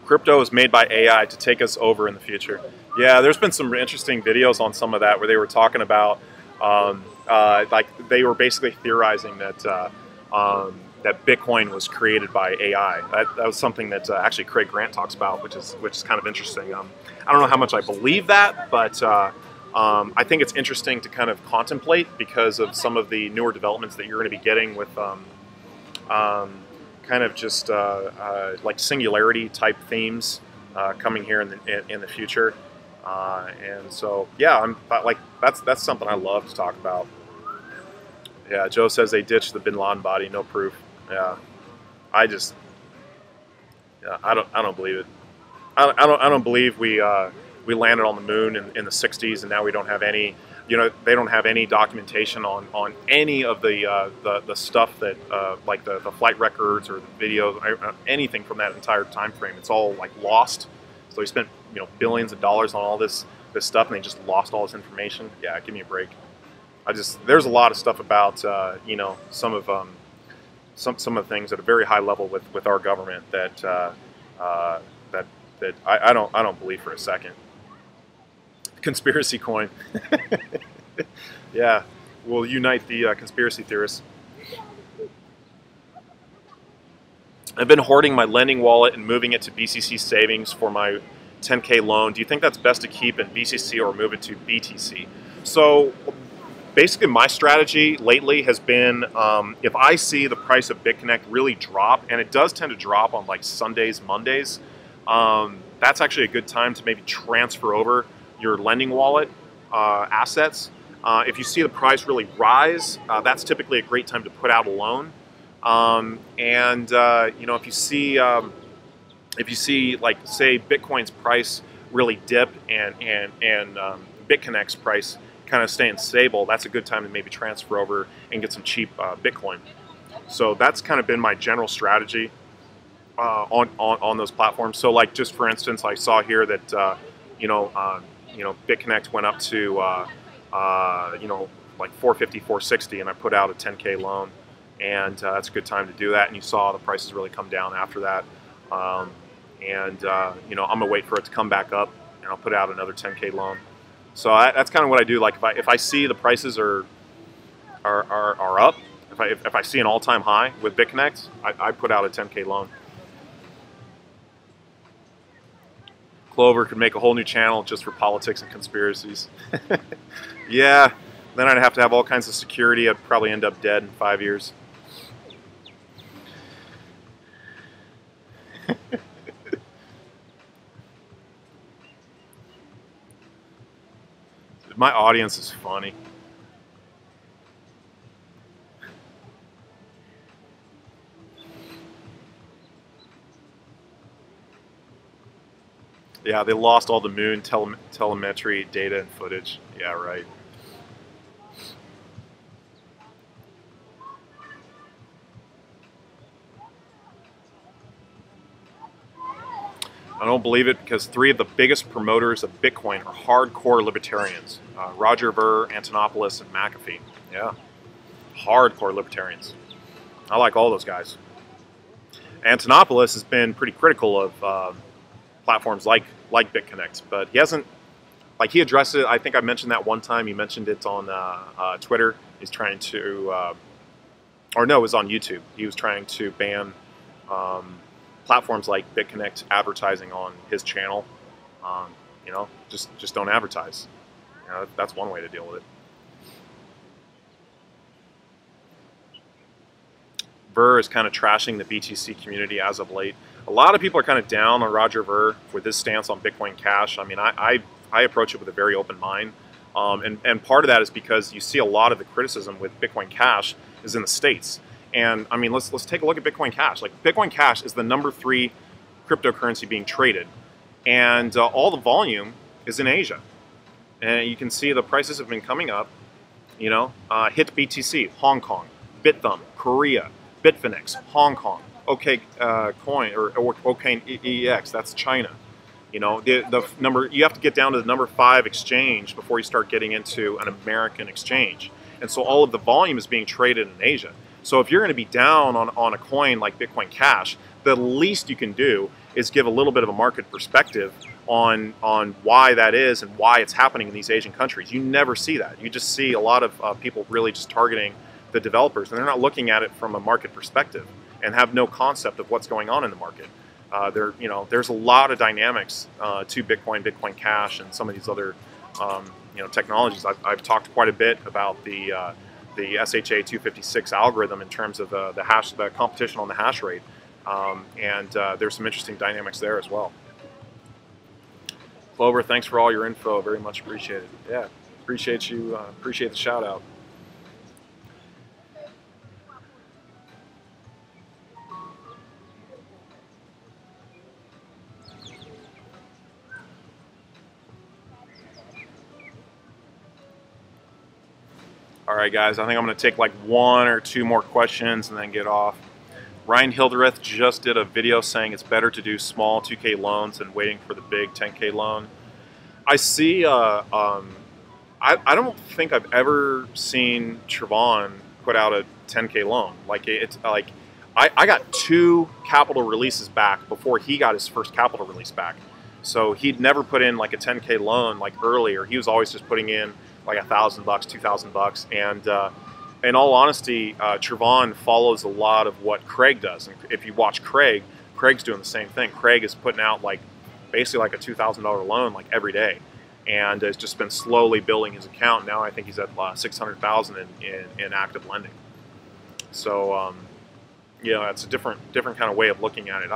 S1: Crypto is made by AI to take us over in the future. Yeah, there's been some interesting videos on some of that where they were talking about, like they were basically theorizing that that Bitcoin was created by AI. That was something that actually Craig Grant talks about, which is kind of interesting. I don't know how much I believe that, but I think it's interesting to kind of contemplate because of some of the newer developments that you're going to be getting with kind of just like singularity type themes coming here in the future, and so yeah, like that's something I love to talk about. Yeah, Joe says they ditched the Bin Laden body, no proof. Yeah, I don't believe it. I don't believe we landed on the moon in the '60s, and now we don't have any. You know, they don't have any documentation on any of the stuff that like the flight records or the videos, anything from that entire time frame. It's all like lost. So they spent, you know, billions of dollars on all this stuff, and they just lost all this information. Yeah, give me a break. There's a lot of stuff about you know, some of the things at a very high level with our government that I don't believe for a second. Conspiracy coin. Yeah, we'll unite the conspiracy theorists. I've been hoarding my lending wallet and moving it to BCC savings for my 10K loan. Do you think that's best to keep in BCC or move it to BTC? So basically my strategy lately has been, if I see the price of BitConnect really drop, and it does tend to drop on like Sundays, Mondays, that's actually a good time to maybe transfer over your lending wallet assets. If you see the price really rise, that's typically a great time to put out a loan. You know, if you see like, say, Bitcoin's price really dip and BitConnect's price kind of staying stable, that's a good time to maybe transfer over and get some cheap Bitcoin. So that's kind of been my general strategy on those platforms. So like, just for instance, I saw here that you know, BitConnect went up to you know, like 450, 460, and I put out a 10K loan, and that's a good time to do that. And you saw the prices really come down after that, you know, I'm gonna wait for it to come back up, and I'll put out another 10K loan. So that's kind of what I do. Like if I see the prices are up, if I see an all-time high with BitConnect, I put out a 10K loan. Clover could make a whole new channel just for politics and conspiracies. Yeah, then I'd have to have all kinds of security. I'd probably end up dead in 5 years. My audience is funny. Yeah, they lost all the moon telemetry data and footage. Yeah, right. I don't believe it because 3 of the biggest promoters of Bitcoin are hardcore libertarians. Roger Ver, Antonopoulos, and McAfee. Yeah, hardcore libertarians. I like all those guys. Antonopoulos has been pretty critical of platforms like BitConnect, but he hasn't, like, he addressed it. I think I mentioned that one time. He mentioned it on Twitter. He's trying to, or no, it was on YouTube. He was trying to ban platforms like BitConnect advertising on his channel. You know, just don't advertise. You know, that's one way to deal with it. Ver is kind of trashing the BTC community as of late. A lot of people are kind of down on Roger Ver for this stance on Bitcoin Cash. I mean, I approach it with a very open mind. And part of that is because you see a lot of the criticism with Bitcoin Cash is in the States. And I mean, let's take a look at Bitcoin Cash. Like, Bitcoin Cash is the #3 cryptocurrency being traded, and all the volume is in Asia. And you can see the prices have been coming up. You know, hit BTC, Hong Kong, Bithumb, Korea, Bitfinex, Hong Kong, Coin or OKEX, that's China. You know, the number, you have to get down to the #5 exchange before you start getting into an American exchange. And so all of the volume is being traded in Asia. So if you're going to be down on a coin like Bitcoin Cash, the least you can do is give a little bit of a market perspective on why that is and why it's happening in these Asian countries. You never see that. You just see a lot of people really just targeting the developers, and they're not looking at it from a market perspective and have no concept of what's going on in the market. You know, there's a lot of dynamics to Bitcoin, Bitcoin Cash, and some of these other you know, technologies. I've talked quite a bit about the SHA 256 algorithm in terms of the competition on the hash rate, and there's some interesting dynamics there as well. Clover, thanks for all your info. Very much appreciated. Yeah, appreciate you. Appreciate the shout out. All right, guys, I think I'm going to take like 1 or 2 more questions and then get off. Ryan Hildreth just did a video saying it's better to do small 2K loans than waiting for the big 10K loan. I see, I don't think I've ever seen Tron put out a 10K loan. Like, it's like, I got 2 capital releases back before he got his first capital release back. So he'd never put in like a 10K loan like earlier. He was always just putting in like $1,000, $2,000, and in all honesty, Tron follows a lot of what Craig does. And if you watch Craig's doing the same thing. Craig is putting out like basically like a $2,000 loan like every day, and has just been slowly building his account. Now I think he's at 600,000 in active lending. So you know, it's a different kind of way of looking at it.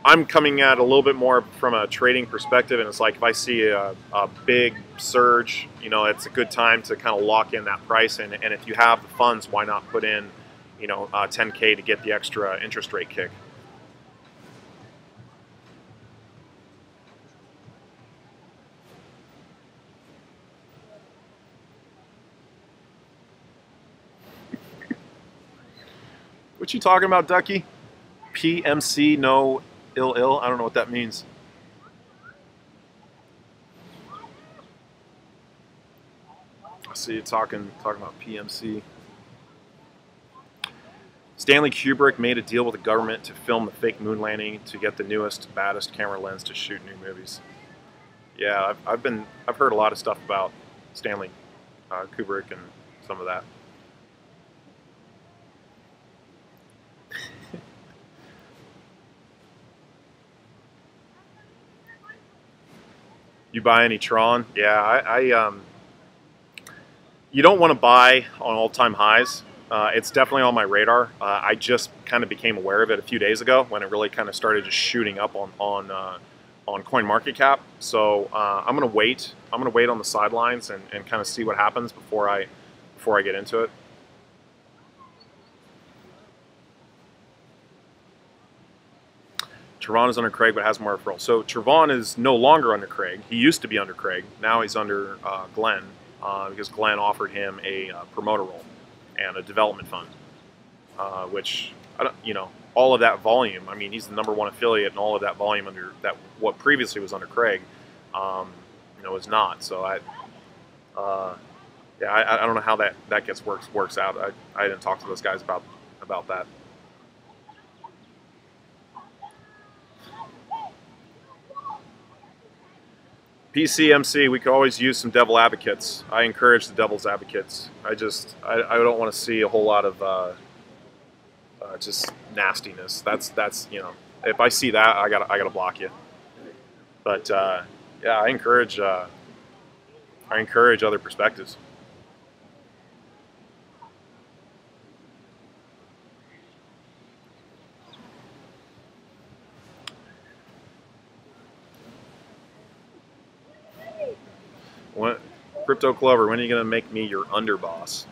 S1: I'm coming at a little bit more from a trading perspective, and it's like if I see a big surge, you know, it's a good time to kind of lock in that price. And if you have the funds, why not put in, you know, 10K to get the extra interest rate kick? What you talking about, Ducky? PMC, no ill. I don't know what that means. I see you talking about PMC. Stanley Kubrick made a deal with the government to film the fake moon landing to get the newest, baddest camera lens to shoot new movies. Yeah, I've heard a lot of stuff about Stanley Kubrick and some of that. You buy any Tron? Yeah, you don't want to buy on all-time highs. It's definitely on my radar. I just kind of became aware of it a few days ago when it really kind of started just shooting up on on CoinMarketCap. So I'm gonna wait. I'm gonna wait on the sidelines and kind of see what happens before I get into it. Tron is under Craig, but has more referral. So Tron is no longer under Craig. He used to be under Craig. Now he's under Glenn because Glenn offered him a promoter role and a development fund, which I don't, you know, all of that volume. I mean, he's the #1 affiliate, and all of that volume under that what previously was under Craig, you know, is not. So yeah, I don't know how that gets works out. I didn't talk to those guys about that. PCMC, we could always use some devil advocates. I encourage the devil's advocates. I don't want to see a whole lot of just nastiness. That's you know, if I see that, I gotta block you. But yeah, I encourage other perspectives. What, CryptoClover, when are you going to make me your underboss?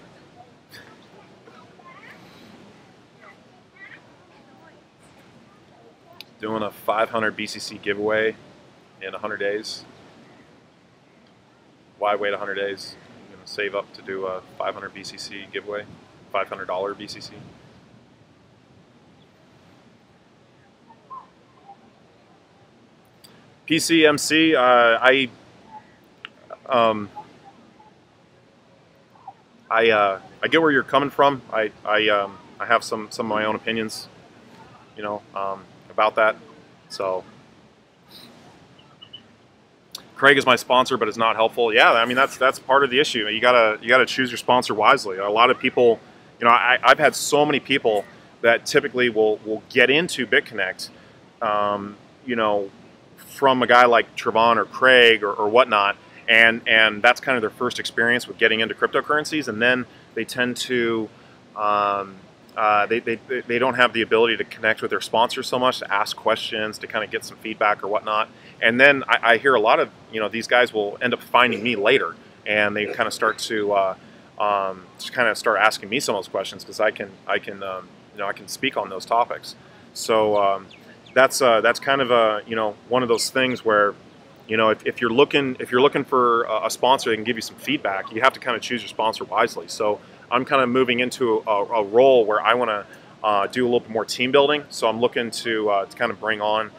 S1: Doing a 500 BCC giveaway in 100 days. Why wait 100 days? I'm going to save up to do a 500 BCC giveaway, $500 BCC. PCMC, I get where you're coming from. I have some of my own opinions, you know, about that. So Craig is my sponsor, but it's not helpful. Yeah, I mean that's part of the issue. You gotta choose your sponsor wisely. A lot of people, you know, I've had so many people that typically will get into BitConnect, you know, from a guy like Tron or Craig or whatnot. And that's kind of their first experience with getting into cryptocurrencies, and then they tend to they don't have the ability to connect with their sponsors so much, to ask questions, to kind of get some feedback or whatnot. And then I hear a lot of, you know, these guys will end up finding me later, and they kind of start to just kind of start asking me some of those questions because I can you know, I can speak on those topics. So that's kind of a, you know, one of those things where, you know, if you're looking for a sponsor that can give you some feedback, you have to kind of choose your sponsor wisely. So I'm kind of moving into a role where I want to do a little bit more team building. So I'm looking to kind of bring on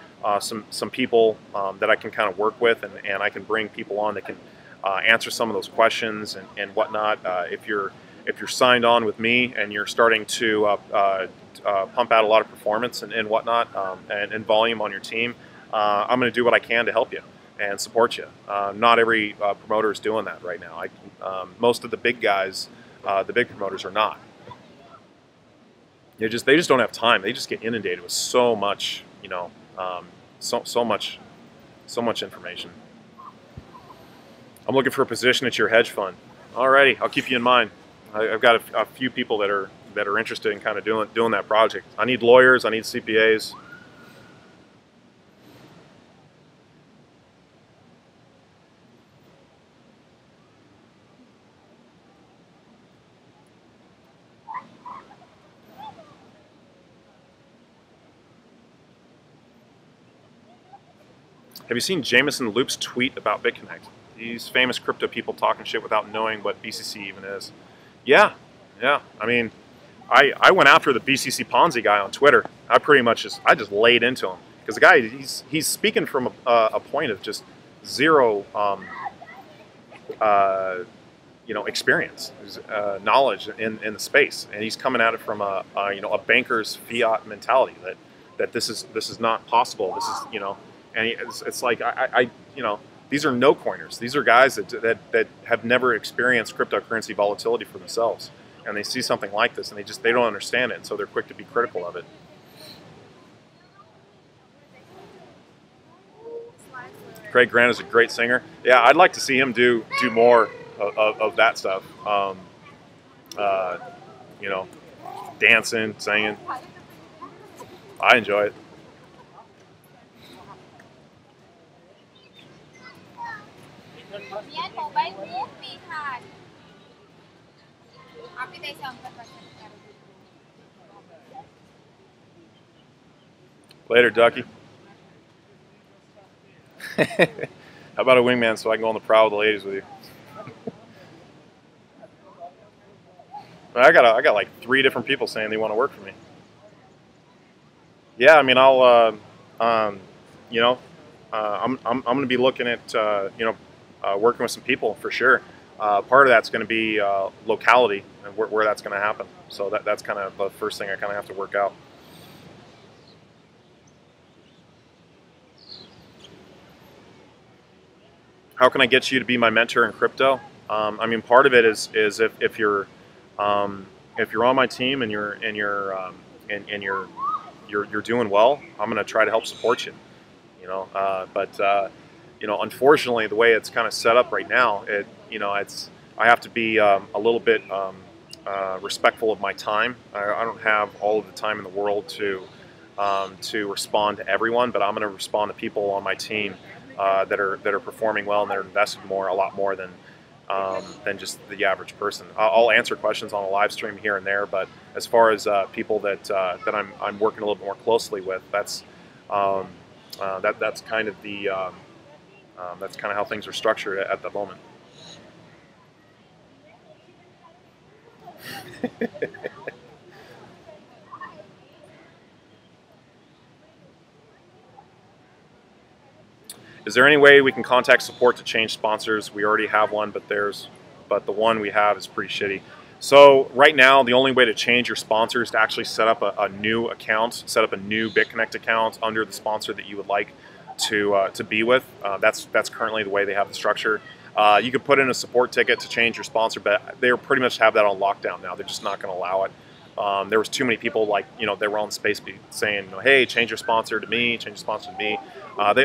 S1: some people that I can kind of work with, and I can bring people on that can answer some of those questions and whatnot. If you're signed on with me and you're starting to pump out a lot of performance and whatnot and volume on your team, I'm going to do what I can to help you and support you. Not every promoter is doing that right now. Most of the big guys, the big promoters, are not. They just don't have time. They just get inundated with so much, you know, so much information. I'm looking for a position at your hedge fund. Alrighty, I'll keep you in mind. I've got a few people that are interested in kind of doing that project. I need lawyers. I need CPAs. Have you seen Jameson Loop's tweet about BitConnect? These famous crypto people talking shit without knowing what BCC even is. Yeah. I mean, I went after the BCC Ponzi guy on Twitter. I pretty much just laid into him because the guy he's speaking from a point of just zero you know, experience, knowledge in the space, and he's coming at it from a you know, a banker's fiat mentality that this is not possible. This is, you know. And it's like, you know, these are no coiners. These are guys that have never experienced cryptocurrency volatility for themselves, and they see something like this, and they don't understand it, and so they're quick to be critical of it. Craig Grant is a great singer. Yeah, I'd like to see him do more of that stuff. You know, dancing, singing. I enjoy it.
S2: Yan, mobile movie card. Application ka pa siya.
S1: Later, Ducky. How about a wingman so I can go on the prowl with the ladies with you? I got like 3 different people saying they want to work for me. Yeah, I mean, I'm going to be looking at working with some people for sure. Part of that's going to be locality and where that's going to happen. So that's kind of the first thing I kind of have to work out. How can I get you to be my mentor in crypto? I mean, part of it is if you're on my team and you're doing well, I'm going to try to help support you. Unfortunately, the way it's kind of set up right now, I have to be a little bit respectful of my time. I don't have all of the time in the world to respond to everyone, but I'm going to respond to people on my team that are performing well and that are invested a lot more than just the average person. I'll answer questions on a live stream here and there, but as far as people that I'm working a little bit more closely with, that's kind of that's kind of how things are structured at the moment. Is there any way we can contact support to change sponsors? We already have one, but the one we have is pretty shitty. So right now, the only way to change your sponsor is to actually set up a new account, set up a new BitConnect account under the sponsor that you would like to be with. That's currently the way they have the structure. You could put in a support ticket to change your sponsor, but they pretty much have that on lockdown now. They're just not going to allow it. There was too many people they were on space saying, hey, change your sponsor to me, change your sponsor to me.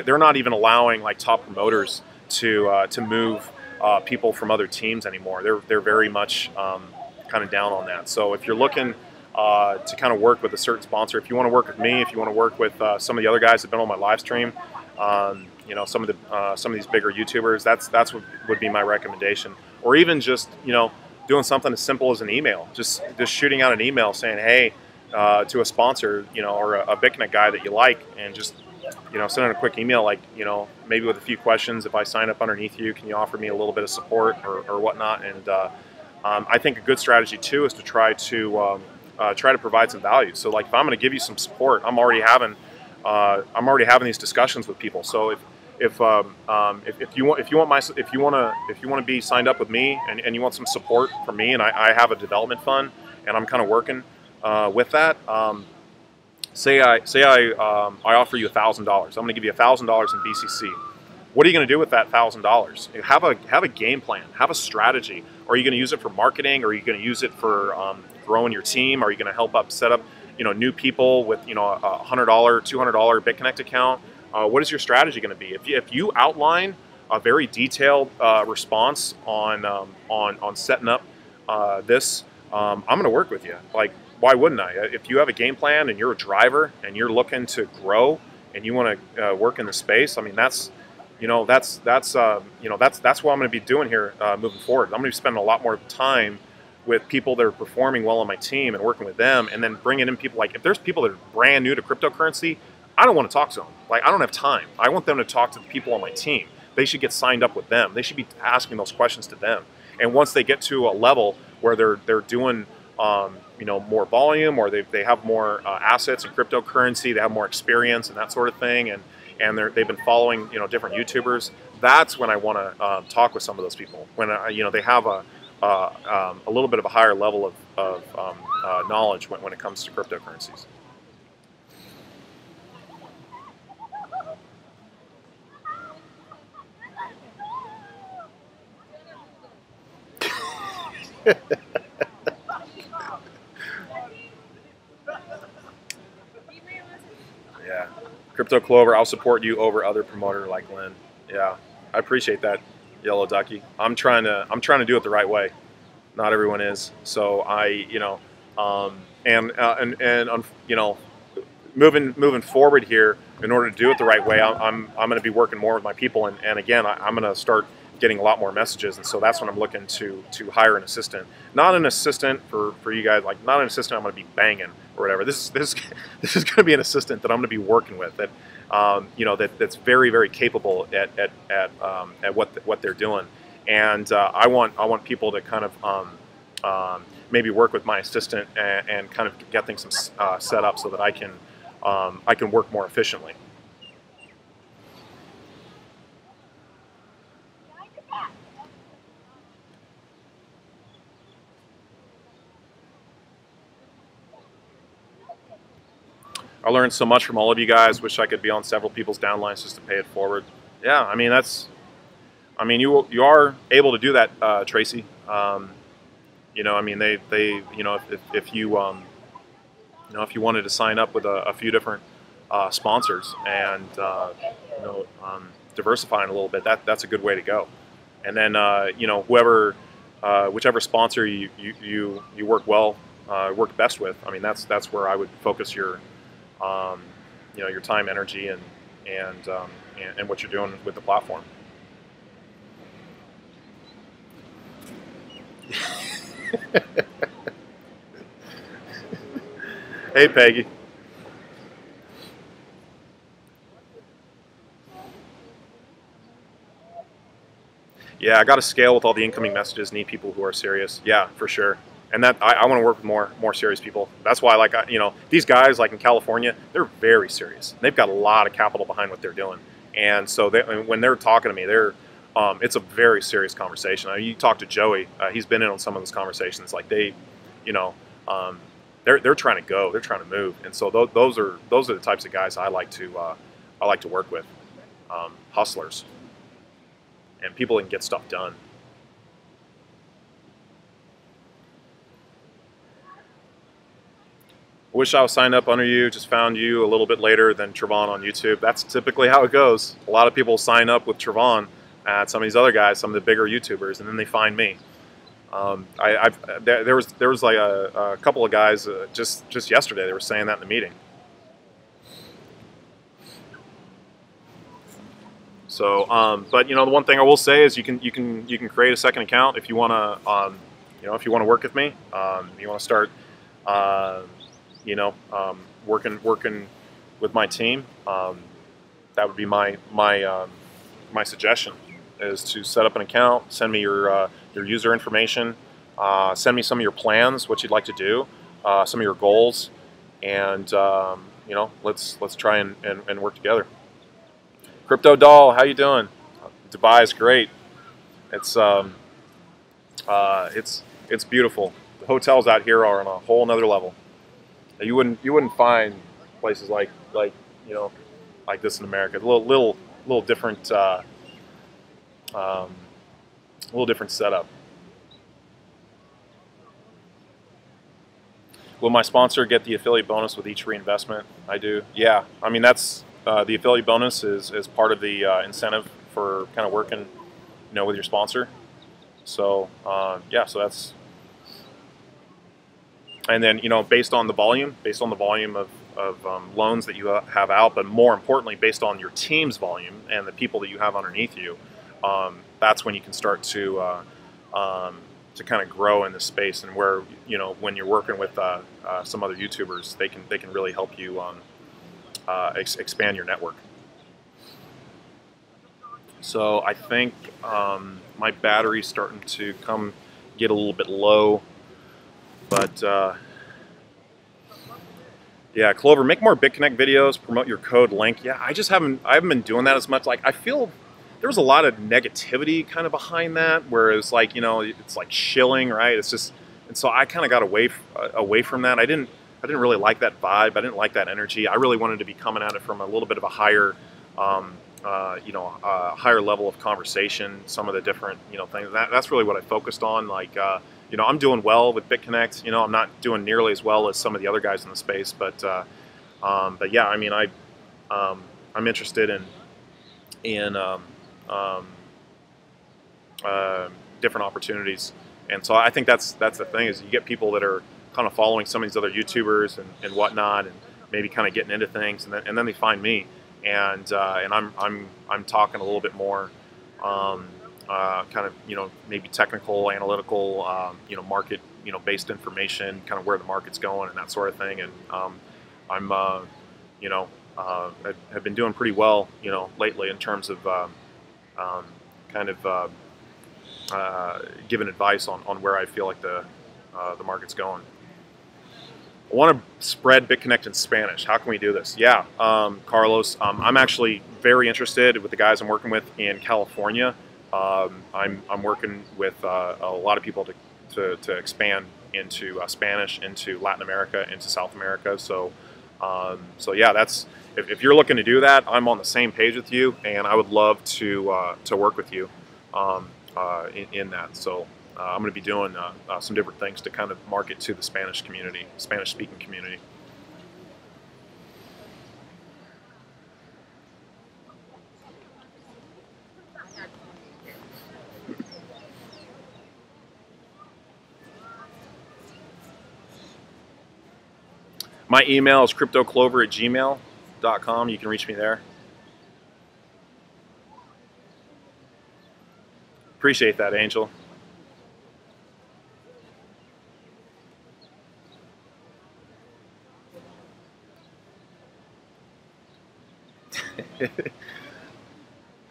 S1: They're not even allowing like top promoters to move people from other teams anymore. They're very much kind of down on that. So if you're looking to kind of work with a certain sponsor, if you want to work with me, if you want to work with some of the other guys that've been on my live stream, some of these bigger YouTubers, that's what would be my recommendation. Or even just doing something as simple as an email, just shooting out an email saying, hey, to a sponsor, or a BitConnect guy that you like, and just send in a quick email, like maybe with a few questions. If I sign up underneath you, can you offer me a little bit of support or whatnot? And I think a good strategy too is to try to provide some value. So like if I'm going to give you some support, I'm already having these discussions with people. So if you want to be signed up with me and you want some support from me, and I have a development fund and I'm kind of working with that. Say I offer you $1,000. I'm going to give you $1,000 in BCC. What are you going to do with that $1,000? Have a game plan. Have a strategy. Are you going to use it for marketing? Are you going to use it for growing your team? Are you going to help set up new people with a $100, $200 BitConnect account? What is your strategy going to be? If you outline a very detailed response on setting up this, I'm going to work with you. Like, why wouldn't I? If you have a game plan and you're a driver and you're looking to grow and you want to work in the space, I mean that's what I'm going to be doing here moving forward. I'm going to be spending a lot more time with people that are performing well on my team and working with them, and then bringing in people. Like if there's people that are brand new to cryptocurrency, I don't want to talk to them. Like I don't have time. I want them to talk to the people on my team. They should get signed up with them. They should be asking those questions to them. And once they get to a level where they're doing more volume, or they have more assets in cryptocurrency, they have more experience and that sort of thing, and they've been following different YouTubers. That's when I want to talk with some of those people. When they have a little bit of a higher level of knowledge when it comes to cryptocurrencies. Yeah, CryptoClover, I'll support you over other promoter like Lynn. Yeah, I appreciate that, Yellow Ducky. I'm trying to do it the right way. Not everyone is. So moving forward here, in order to do it the right way, I'm going to be working more with my people, and again, I'm going to start getting a lot more messages, and so that's when I'm looking to hire an assistant. Not an assistant for you guys, like not an assistant I'm going to be banging or whatever. This is going to be an assistant that I'm going to be working with, that you know, that's very, very capable at what they're doing. And I want people to kind of maybe work with my assistant and kind of get things set up so that I can work more efficiently. I learned so much from all of you guys. Wish I could be on several people's downlines just to pay it forward. Yeah, I mean you are able to do that, Tracy. You know, I mean they you know, if you you know, if you wanted to sign up with a few different sponsors and you know, diversifying a little bit, that's a good way to go. And then you know, whichever sponsor you work work best with. I mean, that's where I would focus your you know, your time, energy, and what you're doing with the platform. Hey, Peggy. Yeah, I got to scale with all the incoming messages. Need people who are serious. Yeah, for sure. And that I want to work with more serious people. That's why, like, you know, these guys, like in California, they're very serious. They've got a lot of capital behind what they're doing, and so when they're talking to me, it's a very serious conversation. I mean, you talk to Joey; he's been in on some of those conversations. Like they, you know, they're trying to go, they're trying to move, and so those are the types of guys I like to work with, hustlers, and people that can get stuff done. Wish I was signed up under you, just found you a little bit later than Tron on YouTube. That's typically how it goes. A lot of people sign up with Tron at some of these other guys, some of the bigger YouTubers, and then they find me. There was like a couple of guys just yesterday, they were saying that in the meeting. So, but you know, the one thing I will say is you can create a second account if you want to, you know, if you want to work with me, you want to start, you know, working with my team. That would be my suggestion, is to set up an account, send me your user information, send me some of your plans, what you'd like to do, some of your goals, and you know, let's try and work together. Crypto Doll, how you doing? Dubai is great. It's beautiful. The hotels out here are on a whole nother level. You wouldn't find places like you know, like this in America. A little different, little different setup. Will my sponsor get the affiliate bonus with each reinvestment? I do. Yeah, I mean that's the affiliate bonus is part of the incentive for kind of working, you know, with your sponsor. So yeah, so that's. And then, you know, based on the volume of loans that you have out, but more importantly, based on your team's volume and the people that you have underneath you, that's when you can start to kind of grow in the space, and where, you know, when you're working with some other YouTubers, they can really help you expand your network. So I think my battery's starting to get a little bit low. But yeah, Clover, make more BitConnect videos, promote your code link. Yeah, I haven't been doing that as much. Like, I feel there was a lot of negativity kind of behind that, where it's like, you know, it's like shilling, right? It's just, and so I kind of got away from that. I didn't really like that vibe. I didn't like that energy. I really wanted to be coming at it from a little bit of a higher, you know, higher level of conversation. Some of the different, you know, things. That's really what I focused on. Like, you know, I'm doing well with BitConnect. You know, I'm not doing nearly as well as some of the other guys in the space, but yeah, I mean, I'm interested in different opportunities, and so I think that's the thing, is you get people that are kind of following some of these other YouTubers and whatnot, and maybe kind of getting into things, and then they find me, and I'm talking a little bit more kind of, maybe technical, analytical, market, based information, kind of where the market's going and that sort of thing. And I'm, I have been doing pretty well, lately in terms of kind of giving advice on where I feel like the market's going. I want to spread BitConnect in Spanish. How can we do this? Yeah, Carlos, I'm actually very interested with the guys I'm working with in California. I'm working with a lot of people to expand into Spanish, into Latin America, into South America. So yeah, that's if you're looking to do that, I'm on the same page with you, and I would love to work with you in that. So I'm going to be doing some different things to kind of market to the Spanish community, Spanish-speaking community. My email is CryptoClover@gmail.com. You can reach me there. Appreciate that, Angel.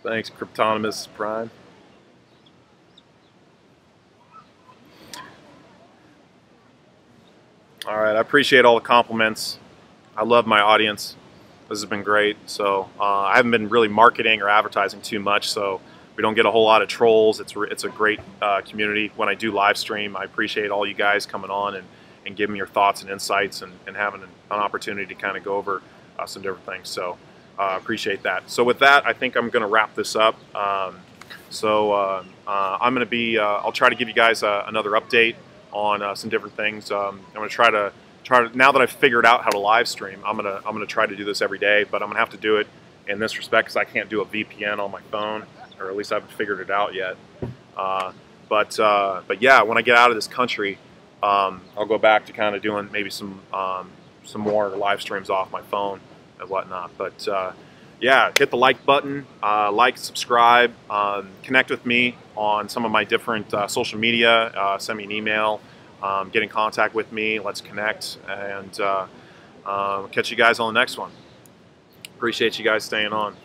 S1: Thanks, Cryptonomus Prime. All right, I appreciate all the compliments. I love my audience. This has been great. So I haven't been really marketing or advertising too much, so we don't get a whole lot of trolls. It's a great community. When I do live stream, I appreciate all you guys coming on and giving your thoughts and insights and having an opportunity to kind of go over some different things. So appreciate that. So with that, I think I'm going to wrap this up. I'm going to be, I'll try to give you guys another update on some different things. I'm going to try to now that I've figured out how to live stream, I'm gonna try to do this every day, but I'm gonna have to do it in this respect because I can't do a VPN on my phone, or at least I haven't figured it out yet. But yeah, when I get out of this country, I'll go back to kind of doing maybe some more live streams off my phone and whatnot. But yeah, hit the like button, like, subscribe, connect with me on some of my different social media, send me an email, get in contact with me, let's connect, and catch you guys on the next one. Appreciate you guys staying on.